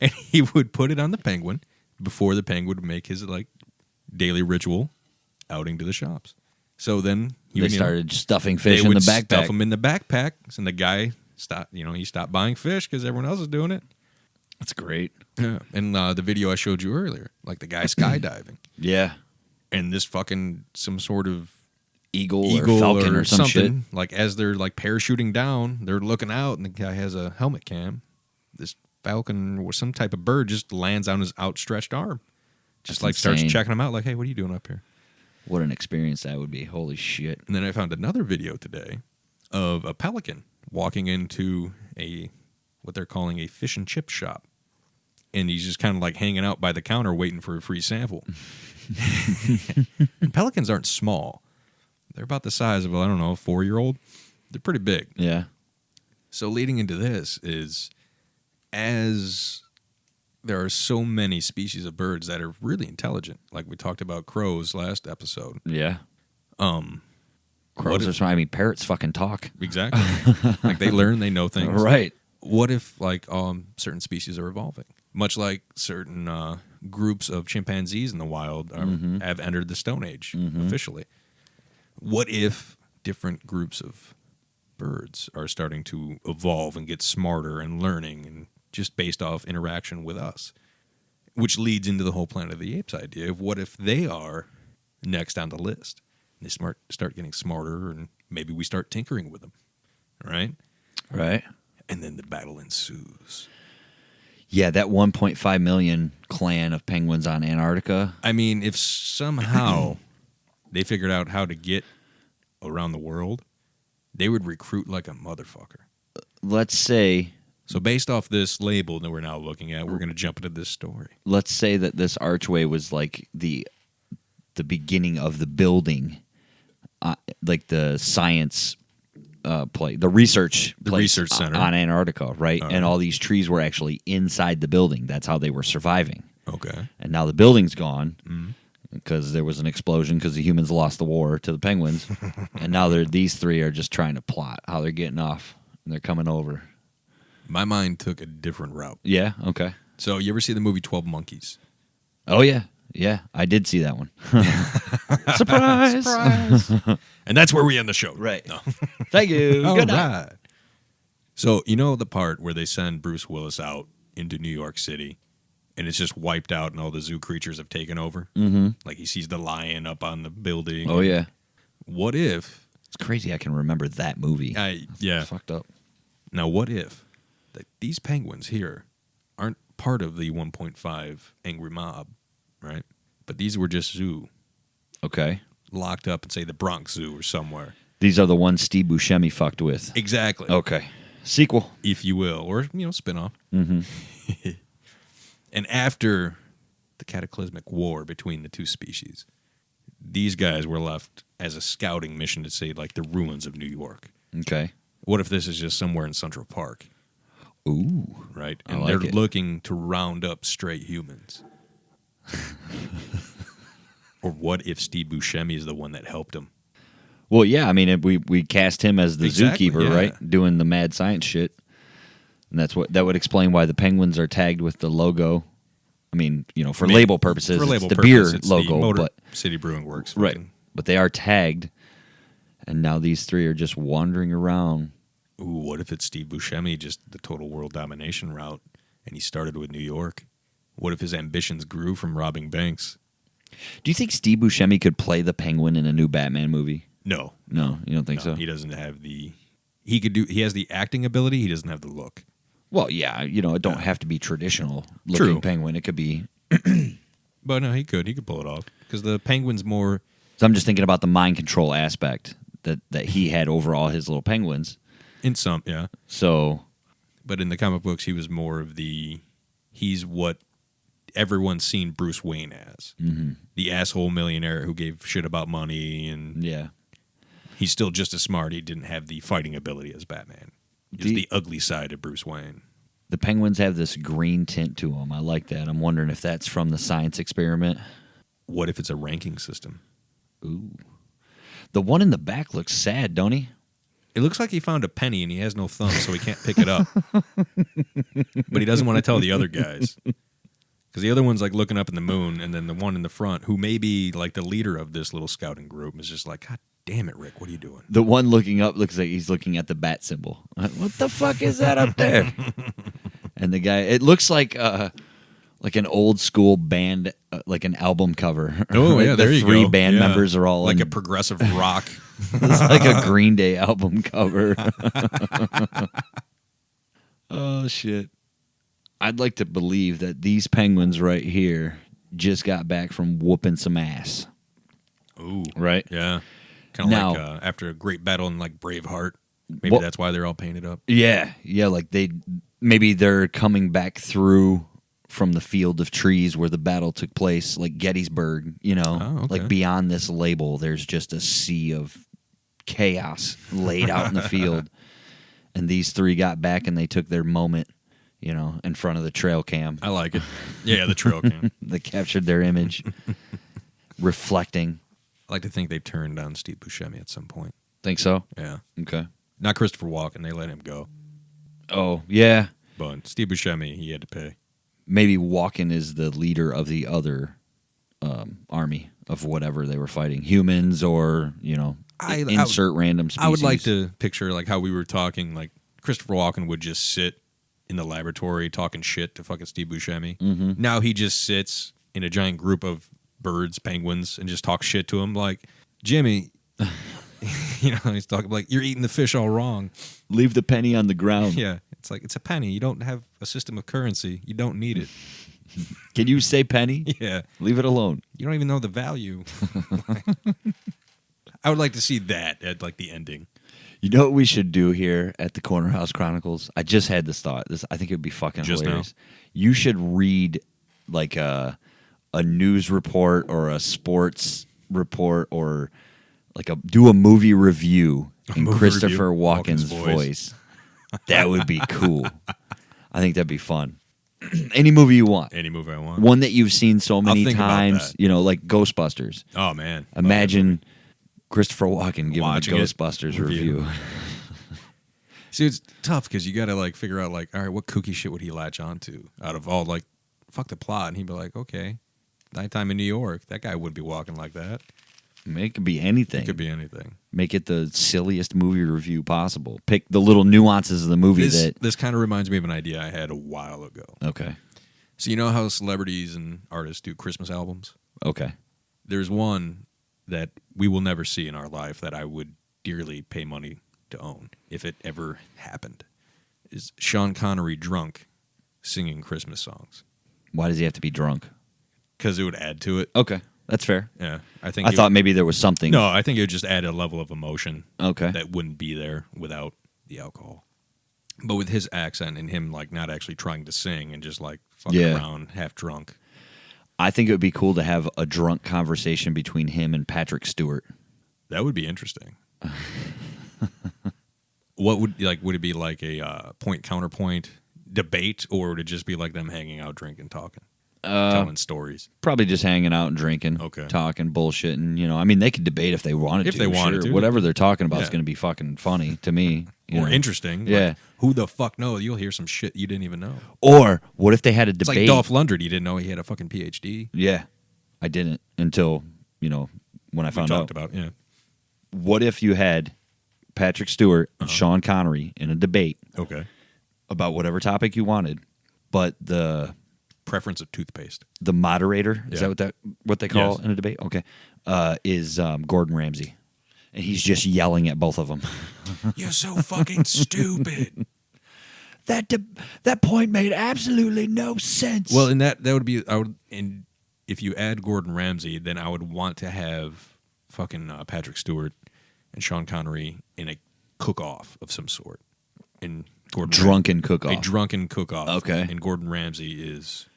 And he would put it on the penguin before the penguin would make his like daily ritual outing to the shops. So then They started stuffing fish in the backpack. Stuff them in the backpacks, and the guy stopped. He stopped buying fish because everyone else is doing it. That's great. Yeah, and the video I showed you earlier, like the guy skydiving, Yeah. and this fucking some sort of Eagle or falcon or some shit. Like as they're like parachuting down, they're looking out, and the guy has a helmet cam. This falcon or some type of bird just lands on his outstretched arm, just That's like insane. starts checking him out. Like, hey, what are you doing up here? What an experience that would be. Holy shit. And then I found another video today of a pelican walking into what they're calling a fish and chip shop. And he's just kind of like hanging out by the counter waiting for a free sample. And pelicans aren't small. They're about the size of, I don't know, a 4-year-old. They're pretty big. Yeah. So leading into this is, as there are so many species of birds that are really intelligent, like we talked about crows last episode. Yeah. What Crows if- are smart. I mean, parrots fucking talk. Exactly. Like they learn, they know things. Right. What if like certain species are evolving? Much like certain groups of chimpanzees in the wild have entered the Stone Age officially. What if different groups of birds are starting to evolve and get smarter and learning, and just based off interaction with us? Which leads into the whole Planet of the Apes idea of what if they are next on the list? And they start getting smarter, and maybe we start tinkering with them, right? Right. And then the battle ensues. Yeah, that 1.5 million clan of penguins on Antarctica. I mean, if somehow they figured out how to get around the world, they would recruit like a motherfucker. Let's say So based off this label that we're now looking at, we're going to jump into this story. that this archway was like the beginning of the building, like the science the research center on Antarctica, right? And all these trees were actually inside the building. That's how they were surviving. Okay. And now the building's gone because there was an explosion because the humans lost the war to the penguins. And now these three are just trying to plot how they're getting off, and they're coming over. My mind took a different route. Yeah, okay. So you ever see the movie 12 Monkeys? Oh, yeah. Yeah, I did see that one. Surprise! And that's where we end the show. Right. No. Thank you. All Good night. right. So you know the part where they send Bruce Willis out into New York City, and it's just wiped out, and all the zoo creatures have taken over? Mm-hmm. Like he sees the lion up on the building. Oh, yeah. What if... It's crazy I can remember that movie. Yeah. It's fucked up. Now, what if that these penguins here aren't part of the 1.5 angry mob, right? But these were just zoo, Okay. locked up in, say, the Bronx Zoo or somewhere. These are the ones Steve Buscemi fucked with. Exactly. Okay. Sequel. If you will. Or, spin-off. Mm-hmm. And after the cataclysmic war between the two species, these guys were left as a scouting mission to say, like, the ruins of New York. Okay. What if this is just somewhere in Central Park, Ooh. right? I And like they're it. looking to round up stray humans. Or what if Steve Buscemi is the one that helped him? Well, yeah. I mean, we cast him as the Exactly, zookeeper, yeah. right? Doing the mad science shit. And that would explain why the penguins are tagged with the logo. I mean, for label purposes, For label it's the purpose, beer it's logo, the Motor but City Brewing Works. right. fucking- But they are tagged, and now these three are just wandering around. Ooh, what if it's Steve Buscemi, just the total world domination route, and he started with New York? What if his ambitions grew from robbing banks? Do you think Steve Buscemi could play the Penguin in a new Batman movie? No. No, you don't think No, so? he doesn't have the... He has the acting ability, he doesn't have the look. Well, yeah, it don't have to be traditional looking True. Penguin. It could be. But no, he could pull it off. Because the Penguin's more... So I'm just thinking about the mind control aspect that he had over all his little penguins. In some, yeah. So, But in the comic books, he was more of the... He's what everyone's seen Bruce Wayne as. Mm-hmm. The asshole millionaire who gave shit about money, and yeah. he's still just as smart. He didn't have the fighting ability as Batman. Just the ugly side of Bruce Wayne. The penguins have this green tint to them. I like that. I'm wondering if that's from the science experiment. What if it's a ranking system? Ooh. The one in the back looks sad, don't he? It looks like he found a penny and he has no thumb, so he can't pick it up. But he doesn't want to tell the other guys. Because the other one's like looking up in the moon, and then the one in the front, who may be like the leader of this little scouting group, is just like, God damn it, Rick, what are you doing? The one looking up looks like he's looking at the bat symbol. What the fuck is that up there? And the guy, it looks like an old school band, like an album cover. Oh, yeah, there you go. The three band members are all like in, a progressive rock. It's like a Green Day album cover. Oh, shit. I'd like to believe that these penguins right here just got back from whooping some ass. Ooh. Right? Yeah. Kind of like after a great battle in like Braveheart. Maybe that's why they're all painted up. Yeah. Yeah, like maybe they're coming back through from the field of trees where the battle took place, like Gettysburg, you know? Oh, okay. Like beyond this label, there's just a sea of chaos laid out in the field. And these three got back and they took their moment, you know, in front of the trail cam. I like it. Yeah, the trail cam. They captured their image, reflecting. I like to think they turned on Steve Buscemi at some point. Think so? Yeah. Okay. Not Christopher Walken. They let him go. Oh, yeah. But Steve Buscemi, he had to pay. Maybe Walken is the leader of the other army of whatever they were fighting. Humans or, you know, insert random species. I would like to picture like how we were talking, like Christopher Walken would just sit in the laboratory talking shit to fucking Steve Buscemi. Mm-hmm. Now he just sits in a giant group of birds, penguins, and just talks shit to him like, Jimmy, you know, he's talking like, you're eating the fish all wrong. Leave the penny on the ground. Yeah, it's like, it's a penny. You don't have a system of currency. You don't need it. Can you say penny? Yeah. Leave it alone. You don't even know the value. I would like to see that at like the ending. You know what we should do here at the Corner House Chronicles? I just had this thought. I think it would be fucking Just hilarious. You should read like a news report or a sports report or like do a movie review in Christopher Walken's voice. That would be cool. I think that'd be fun. Any movie you want. Any movie I want. One that you've seen so many think about times, that. you know, like Ghostbusters. Oh, man. Imagine Christopher Walken giving Watching a it, Ghostbusters review. review. See, it's tough because you got to like figure out like, all right, what kooky shit would he latch onto out of all like, fuck the plot, and he'd be like, okay, Nighttime in New York. That guy wouldn't be walking like that. It could be anything. It could be anything. Make it the silliest movie review possible. Pick the little nuances of the movie This kind of reminds me of an idea I had a while ago. Okay. So you know how celebrities and artists do Christmas albums? Okay. There's one that we will never see in our life that I would dearly pay money to own if it ever happened. Is Sean Connery drunk singing Christmas songs? Why does he have to be drunk? Because it would add to it. Okay. That's fair. Yeah, I thought maybe there was something. No, I think it would just add a level of emotion. Okay. That wouldn't be there without the alcohol. But with his accent and him like not actually trying to sing and just like fucking around half drunk. I think it would be cool to have a drunk conversation between him and Patrick Stewart. That would be interesting. What would it be like a point counterpoint debate, or would it just be like them hanging out, drinking, talking, telling stories? Probably just hanging out and drinking, talking, bullshitting. You know, I mean, they could debate if they wanted to. If they wanted to. Whatever they're talking about is going to be fucking funny to me. Or interesting. Yeah. Like, who the fuck knows? You'll hear some shit you didn't even know. Or what if they had a debate? It's like Dolph Lundgren. You didn't know he had a fucking PhD. Yeah. I didn't until, when I found out. We talked about, yeah. What if you had Patrick Stewart and Sean Connery in a debate about whatever topic you wanted, but the preference of toothpaste, the moderator, is that what they call in a debate? Okay. Is Gordon Ramsay. And he's just yelling at both of them. You're so fucking stupid. That point made absolutely no sense. Well, and that would be and if you add Gordon Ramsay, then I would want to have fucking Patrick Stewart and Sean Connery in a cook-off of some sort. And drunken cook-off. A drunken cook-off. Okay. And Gordon Ramsay is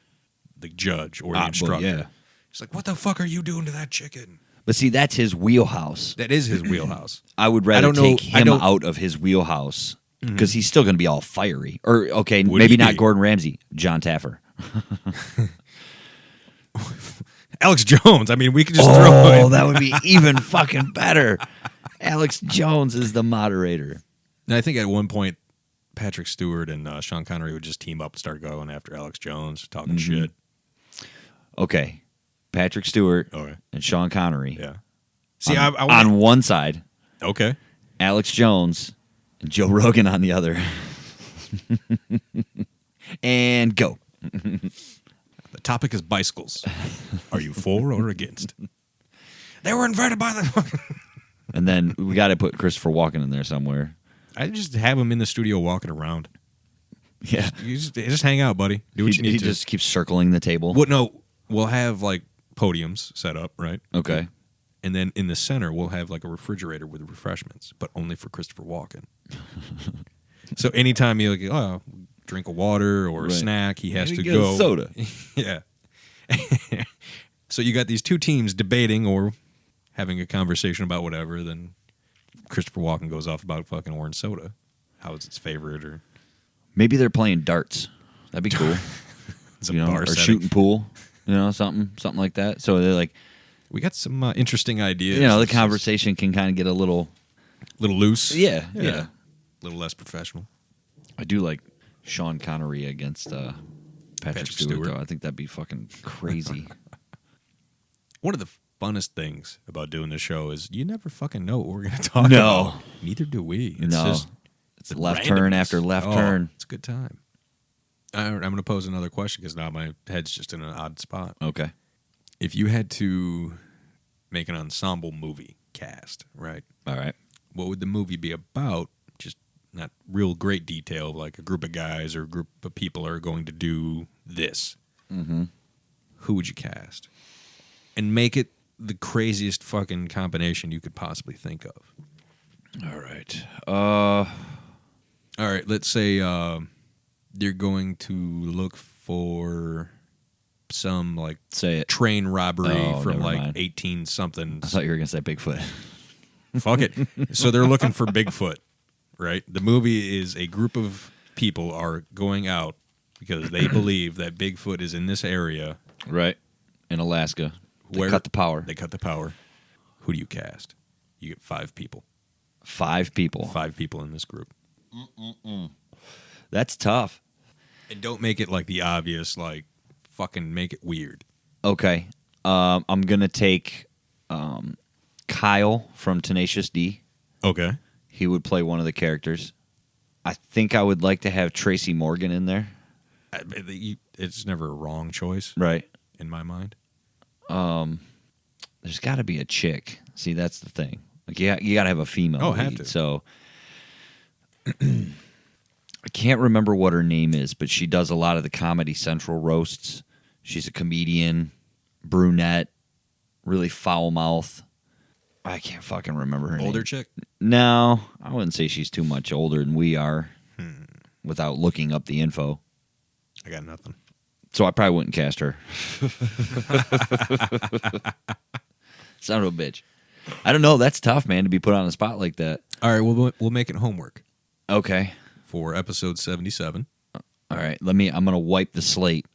the judge or the instructor. Well, yeah. He's like, what the fuck are you doing to that chicken? But see, that's his wheelhouse. That is his wheelhouse. I would rather take him out of his wheelhouse because he's still going to be all fiery. Or, okay, maybe not Gordon Ramsay, John Taffer. Alex Jones. I mean, we could just throw him. Oh, that would be even fucking better. Alex Jones is the moderator. And I think at one point, Patrick Stewart and Sean Connery would just team up and start going after Alex Jones, talking shit. Okay. Patrick Stewart Okay. and Sean Connery. Yeah. See, on one side, Okay. Alex Jones and Joe Rogan on the other. And go. The topic is bicycles. Are you for or against? They were invited by the... And then we got to put Christopher Walken in there somewhere. I just have him in the studio walking around. Yeah. You just hang out, buddy. Do what you need He to. just keeps circling the table. Well, no, we'll have like podiums set up, right? Okay. And then in the center, we'll have like a refrigerator with refreshments, but only for Christopher Walken. So anytime you like, drink a water or a snack, he has to get go. a soda. Yeah. So you got these two teams debating or having a conversation about whatever. Then Christopher Walken goes off about fucking orange soda. How is its favorite? Or Maybe they're playing darts. That'd be cool. it's a bar or setting. shooting pool. Something like that. So they're like, We got some interesting ideas. the conversation can kind of get a little loose. Yeah. A little less professional. I do like Sean Connery against Patrick Stewart, though. I think that'd be fucking crazy. One of the funnest things about doing the show is you never fucking know what we're going to talk about. Neither do we. It's just it's left turn after left turn. It's a good time. I'm going to pose another question because now my head's just in an odd spot. Okay. If you had to make an ensemble movie cast, right? All right. What would the movie be about? Just not real great detail, like a group of guys or a group of people are going to do this. Mm-hmm. Who would you cast? And make it the craziest fucking combination you could possibly think of. All right. All right, let's say they're going to look for some like Say it. train robbery from never like mind. 18 something. I thought you were gonna say Bigfoot. Fuck it. So they're looking for Bigfoot, right? The movie is a group of people are going out because they believe that Bigfoot is in this area. Right. In Alaska. Where Cut the power. They cut the power. Who do you cast? You get 5 people. 5 people. 5 people in this group. That's tough. And don't make it like the obvious, like fucking make it weird. Okay. I'm gonna take Kyle from Tenacious D. Okay. He would play one of the characters. I think I would like to have Tracy Morgan in there. It's never a wrong choice, Right. in my mind. There's got to be a chick. See, that's the thing. Like, you got to have a female. Oh, lead. have to. So I can't remember what her name is, but she does a lot of the Comedy Central roasts. She's a comedian, brunette, really foul mouth. I can't fucking remember her name. Older chick? No, I wouldn't say she's too much older than we are without looking up the info. I got nothing. So I probably wouldn't cast her. Son of a bitch. I don't know. That's tough, man, to be put on the spot like that. All right, we'll make it homework Okay. for episode 77. All right. I'm going to wipe the slate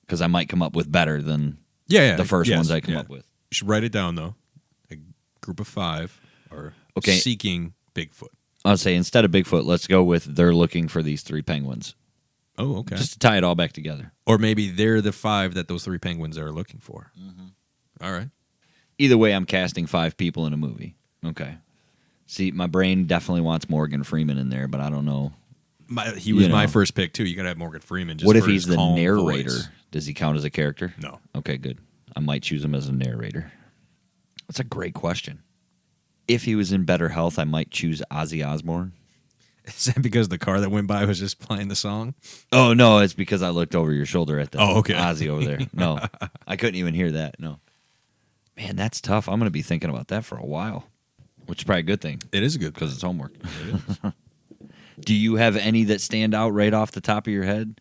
because I might come up with better than Yeah, the first ones I come up with. You should write it down, though. A group of 5 are Okay. seeking Bigfoot. I'll say instead of Bigfoot, let's go with they're looking for these 3 penguins. Oh, okay. Just to tie it all back together. Or maybe they're the 5 that those 3 penguins are looking for. All right. Either way, I'm casting 5 people in a movie. Okay. See, my brain definitely wants Morgan Freeman in there, but I don't know. He was my know. first pick, too. You got to have Morgan Freeman. Just What if for he's his the calm narrator? voice. Does he count as a character? No. Okay, good. I might choose him as a narrator. That's a great question. If he was in better health, I might choose Ozzy Osbourne. Is that because the car that went by was just playing the song? Oh, no, it's because I looked over your shoulder at the okay. Ozzy over there. No, I couldn't even hear that. No. Man, that's tough. I'm going to be thinking about that for a while, which is probably a good thing It is a good because it's homework. It is. Do you have any that stand out right off the top of your head?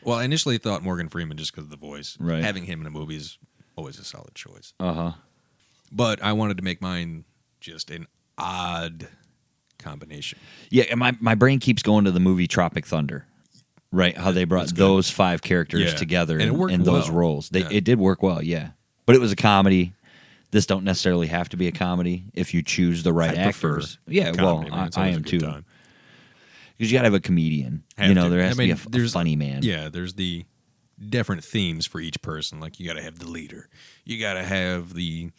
Well, I initially thought Morgan Freeman just because of the voice. Right. Having him in a movie is always a solid choice. Uh-huh. But I wanted to make mine just an odd combination. Yeah, and my brain keeps going to the movie Tropic Thunder, right? How they brought those 5 characters Yeah. together And it worked in those well. roles. Yeah. It did work well, yeah. But it was a comedy. This don't necessarily have to be a comedy if you choose the right actors. Yeah, comedy, man. It's I always a am good too. time. Because you got to have a comedian. Have to. There has to be a there's funny man. Yeah, there's the different themes for each person. Like you got to have the leader. You got to have the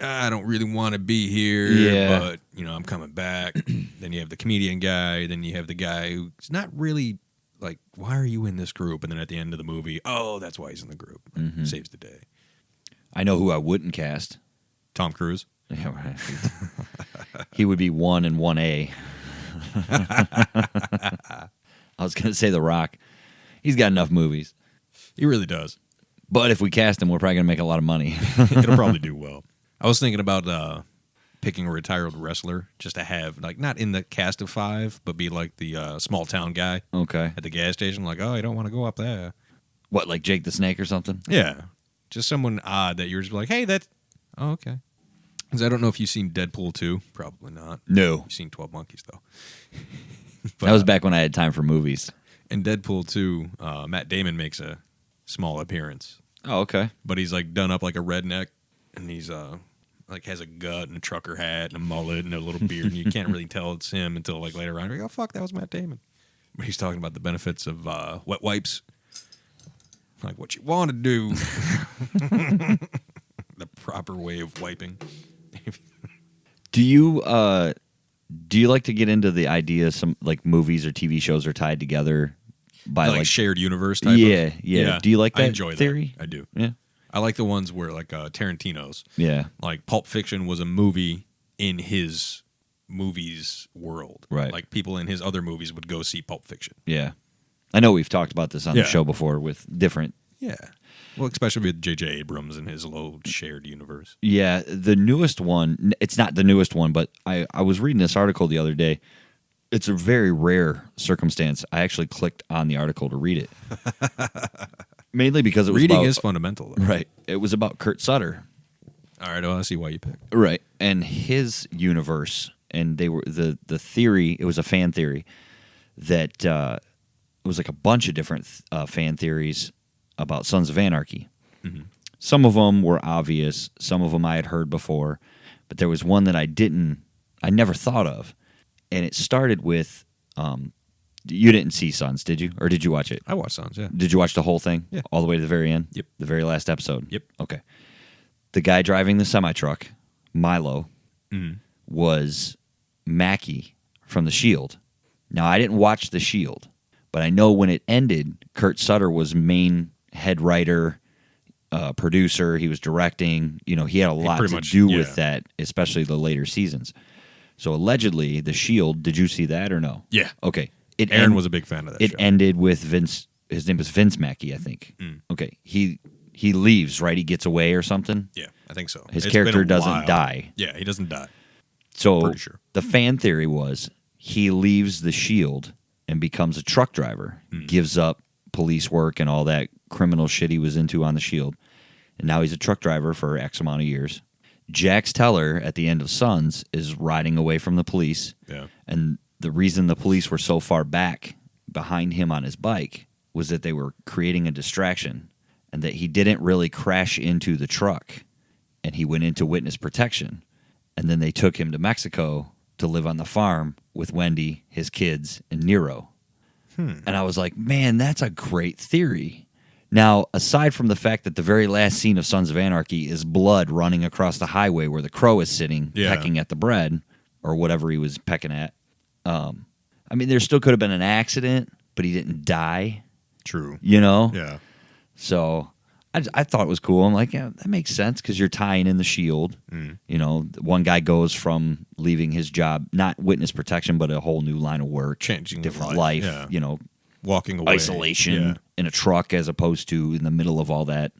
I don't really want to be here, but I'm coming back. Then you have the comedian guy. Then you have the guy who's not really like, why are you in this group? And then at the end of the movie, oh, that's why he's in the group. Saves the day. I know who I wouldn't cast. Tom Cruise. Yeah, right. He would be 1 and 1A. I was going to say The Rock. He's got enough movies. He really does. But if we cast him, we're probably going to make a lot of money. It'll probably do well. I was thinking about picking a retired wrestler just to have, like, not in the cast of 5, but be like the small town guy Okay. at the gas station. Like, oh, you don't want to go up there. What, like Jake the Snake or something? Yeah. Just someone odd that you're just like, hey, that's... Oh, okay. Because I don't know if you've seen Deadpool 2. Probably not. No. You've seen 12 Monkeys, though. That was back when I had time for movies. In Deadpool 2, Matt Damon makes a small appearance. Oh, okay. But he's, like, done up like a redneck, and he's, like, has a gut and a trucker hat and a mullet and a little beard, and you can't really tell it's him until, like, later on. You're like, oh, fuck, that was Matt Damon. But he's talking about the benefits of wet wipes. Like, what you want to do. The proper way of wiping. Do you like to get into the idea some like movies or TV shows are tied together by like shared universe type yeah, of? yeah. Do you like that I enjoy theory? That. I do. Yeah. I like the ones where like Tarantino's. Yeah. Like Pulp Fiction was a movie in his movies world. Right. Like people in his other movies would go see Pulp Fiction. Yeah. I know we've talked about this on the Yeah. show before with different. Yeah. Well, especially with J.J. Abrams and his little shared universe. Yeah, the newest one, it's not the newest one, but I was reading this article the other day. It's a very rare circumstance. I actually clicked on the article to read it. Mainly because it was Reading about, is fundamental, though. Right. It was about Kurt Sutter. All right, well, I see why you picked. Right. And his universe, and they were the theory, it was a fan theory, that it was like a bunch of different fan theories about Sons of Anarchy. Mm-hmm. Some of them were obvious. Some of them I had heard before. But there was one that I never thought of. And it started with, you didn't see Sons, did you? Or did you watch it? I watched Sons, yeah. Did you watch the whole thing? Yeah. All the way to the very end? Yep. The very last episode? Yep. Okay. The guy driving the semi-truck, Milo, was Mackie from The Shield. Now, I didn't watch The Shield, but I know when it ended, Kurt Sutter was main head writer, producer. He was directing. You know, he had a lot to do with that, especially the later seasons. So allegedly, The Shield, did you see that or no? Yeah. Okay. Aaron was a big fan of that It show. ended with Vince. His name was Vince Mackey, I think. Okay. He leaves, right? He gets away or something? Yeah, I think so. His It's character been a doesn't while. die. Yeah, he doesn't die. So Pretty sure. the fan theory was he leaves the Shield and becomes a truck driver, gives up police work and all that criminal shit he was into on the Shield, and now he's a truck driver for X amount of years. Jax Teller at the end of Sons is riding away from the police, and the reason the police were so far back behind him on his bike was that they were creating a distraction, and that he didn't really crash into the truck, and he went into witness protection, and then they took him to Mexico to live on the farm with Wendy, his kids, and Nero. And I was like, man, that's a great theory. Now, aside from the fact that the very last scene of Sons of Anarchy is blood running across the highway where the crow is sitting, pecking at the bread, or whatever he was pecking at. I mean, there still could have been an accident, but he didn't die. True. You know? Yeah. So I thought it was cool. I'm like, yeah, that makes sense because you're tying in the Shield. You know, one guy goes from leaving his job, not witness protection, but a whole new line of work, Changing different life, yeah. you know, Walking away. isolation in a truck as opposed to in the middle of all that.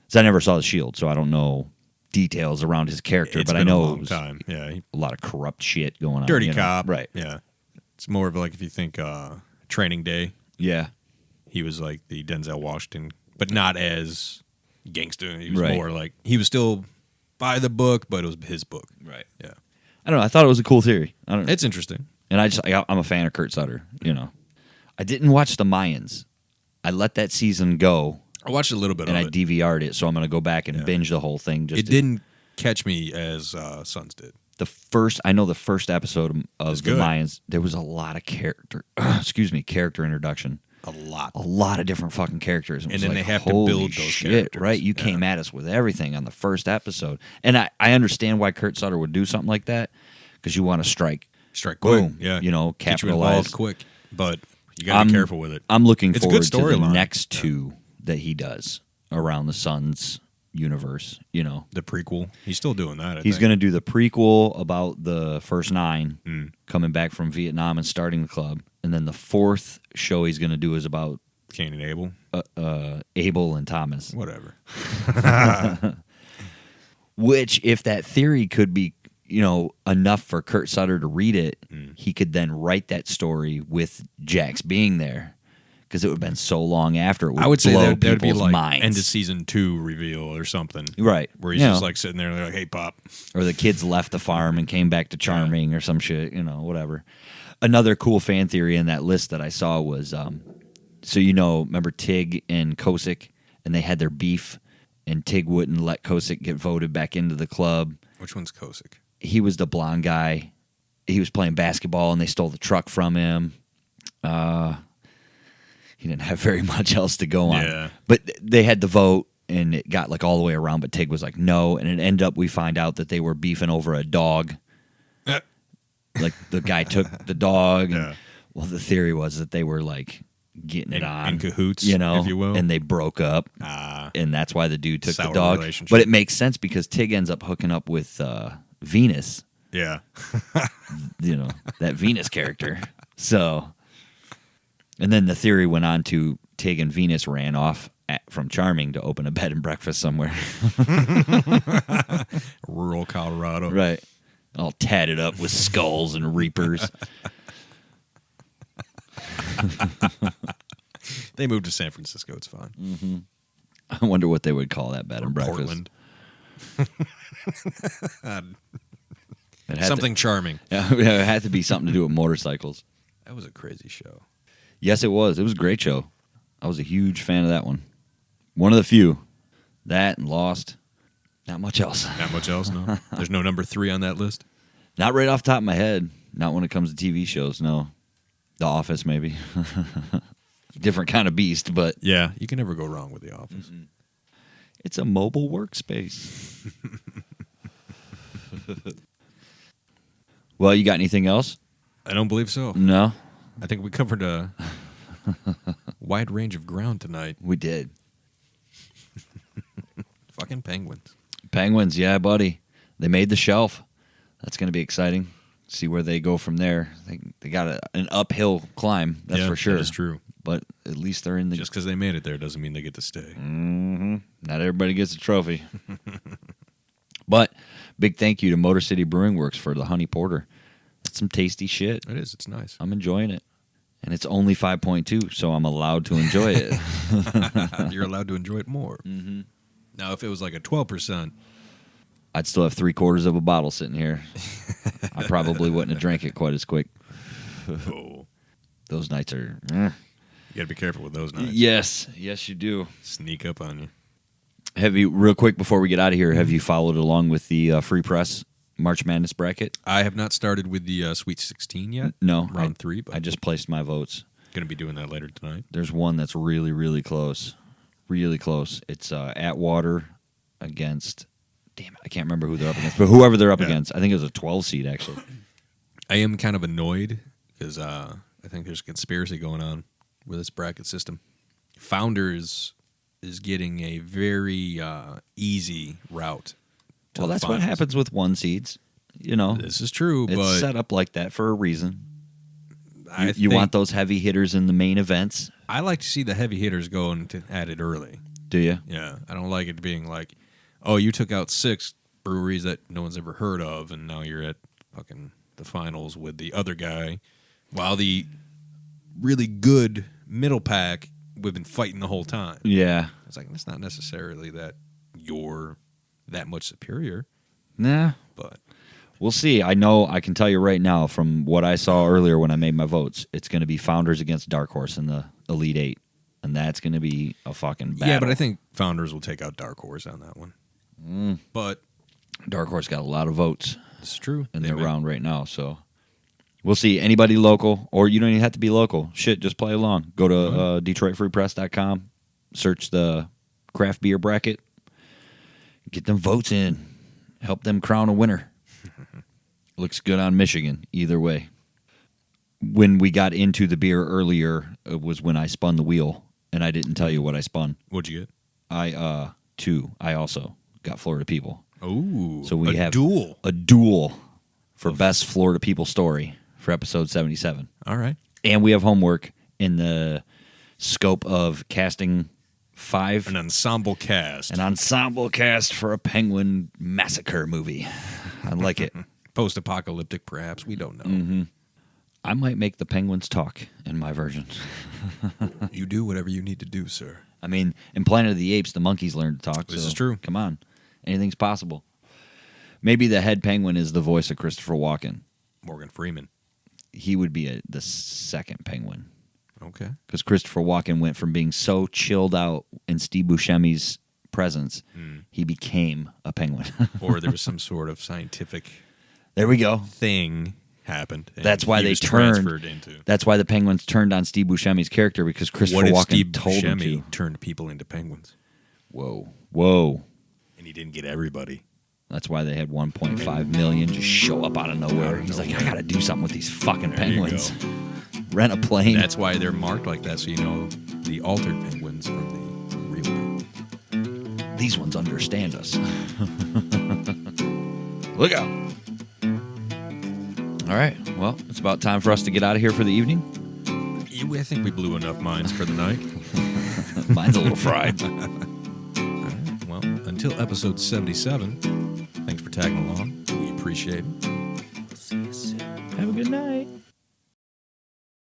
So I never saw the Shield, so I don't know details around his character, It's but I been know a it long was time. Yeah. a lot of corrupt shit going on. Dirty you know? cop. Right. Yeah. It's more of like if you think Training Day, Yeah. he was like the Denzel Washington, but not as gangster. He was Right. more like, he was still by the book, but it was his book. Right. Yeah. I don't know. I thought it was a cool theory. I don't know. It's interesting. And I'm a fan of Kurt Sutter, you know. I didn't watch the Mayans. I let that season go I watched a little bit and of I it. DVR'd it, so I'm going to go back and binge the whole thing. It didn't catch me as Sons did. I know the first episode of the good. Mayans, there was a lot of character introduction. A lot. A lot of different fucking characters. It And was then like, they have to holy build those shit, characters. right? You came at us with everything on the first episode. And I understand why Kurt Sutter would do something like that, because you want to strike quick. boom, Yeah. you know, Get you capitalize. involved quick. But you got to be careful with it. I'm looking It's a forward good to the storyline. next two that he does around the Suns universe, you know. The prequel. He's still doing that, I He's think. going to do the prequel about the first 9 coming back from Vietnam and starting the club. And then the fourth show he's going to do is about Cain and Abel. Abel and Thomas. Whatever. Which, if that theory could be, you know, enough for Kurt Sutter to read it, he could then write that story with Jax being there. Because it would have been so long after it would I would say blow that'd be people's like minds. end of season 2 reveal or something. Right. Where he's You just know. like sitting there and they're like, hey, Pop. Or the kids left the farm and came back to Charming or some shit, you know, whatever. Another cool fan theory in that list that I saw was, so you know, remember Tig and Kosick, and they had their beef, and Tig wouldn't let Kosick get voted back into the club. Which one's Kosick? He was the blonde guy. He was playing basketball, and they stole the truck from him. He didn't have very much else to go on. Yeah. But they had the vote, and it got like all the way around, but Tig was like, no. And it ended up, we find out that they were beefing over a dog. Like the guy took the dog. And, well, the theory was that they were like getting it on. In cahoots, you know, if you will. and they broke up. And that's why the dude took the Sour dog. relationship. But it makes sense because Tig ends up hooking up with Venus. Yeah. You know, that Venus character. So, and then the theory went on to Tig and Venus ran off from Charming to open a bed and breakfast somewhere. Rural Colorado. Right. All tatted up with skulls and reapers. They moved to San Francisco. It's fine. I wonder what they would call that bed and breakfast. Portland. It had Something charming. To, it had to be something to do with motorcycles. That was a crazy show. Yes, it was. It was a great show. I was a huge fan of that one. One of the few. That and Lost. Not much else. Not much else, no? There's no number 3 on that list? Not right off the top of my head. Not when it comes to TV shows, no. The Office, maybe. Different kind of beast, but Yeah, you can never go wrong with The Office. it's a mobile workspace. Well, you got anything else? I don't believe so. No? I think we covered a wide range of ground tonight. We did. Fucking Penguins. Penguins, yeah, buddy. They made the shelf. That's going to be exciting. See where they go from there. They got an uphill climb, that's Yeah, for sure. that is true. But at least they're in the... Just because they made it there doesn't mean they get to stay. Not everybody gets a trophy. But big thank you to Motor City Brewing Works for the Honey Porter. That's some tasty shit. It is. It's nice. I'm enjoying it. And it's only 5.2, so I'm allowed to enjoy it. You're allowed to enjoy it more. Mm-hmm. Now, if it was like a 12%, I'd still have 3/4 of a bottle sitting here. I probably wouldn't have drank it quite as quick. oh, Those nights are... you got to be careful with those nights. Yes, you do. Sneak up on you. Have you, real quick before we get out of here, have you followed along with the Free Press March Madness bracket? I have not started with the Sweet 16 yet. No. Round 3, but I just placed my votes. going to be doing that later tonight. There's one that's really, really close. Really close. It's Atwater against... Damn it, I can't remember who they're up against. But whoever they're up against, I think it was a 12 seed, actually. I am kind of annoyed because I think there's a conspiracy going on with this bracket system. Founders is getting a very easy route to Well, the that's what finals. happens with 1 seeds. You know, This is true, it's but set up like that for a reason. I You want think- those heavy hitters in the main events, I like to see the heavy hitters going at it early. do you? Yeah, I don't like it being like, oh, you took out 6 breweries that no one's ever heard of, and now you're at fucking the finals with the other guy, while the really good middle pack we've been fighting the whole time. Yeah. It's like, it's not necessarily that you're that much superior, Nah. but We'll see. I know, I can tell you right now from what I saw earlier when I made my votes, it's going to be Founders against Dark Horse in the Elite 8. and that's going to be a fucking battle. Yeah, but I think Founders will take out Dark Horse on that one. But Dark Horse got a lot of votes it's true. in their round right now, so we'll see. Anybody local, or you don't even have to be local. Shit, just play along. Go to DetroitFreePress.com, search the craft beer bracket, get them votes in, help them crown a winner. Looks good on Michigan, either way. When we got into the beer earlier, it was when I spun the wheel, and I didn't tell you what I spun. What'd you get? I also got Florida People. Oh, So we have duel. a duel for best Florida People story for episode 77. All right. And we have homework in the scope of casting An ensemble cast. an ensemble cast for a penguin massacre movie. I like it. Post-apocalyptic, perhaps. We don't know. Mm-hmm. I might make the penguins talk in my version. You do whatever you need to do, sir. I mean, in Planet of the Apes, the monkeys learned to talk. This so is true. Come on. Anything's possible. Maybe the head penguin is the voice of Christopher Walken. Morgan Freeman. He would be the second penguin. Okay. Because Christopher Walken went from being so chilled out in Steve Buscemi's presence, he became a penguin. Or there was some sort of scientific There we go. thing happened. And That's why he they was turned. transferred into. That's why the penguins turned on Steve Buscemi's character, because Christopher What if Walken Steve told him to. Buscemi turned people into penguins? Whoa. And he didn't get everybody. That's why they had 1.5 million just show up out of nowhere. He's like, I got to do something with these fucking There you penguins. Rent a plane. That's why they're marked like that, so you know the altered penguins from the real penguins. These ones understand us. Look out. All right. Well, it's about time for us to get out of here for the evening. I think we blew enough minds for the night. Mine's a little fried. Well, until episode 77, thanks for tagging along. We appreciate it. Have a good night.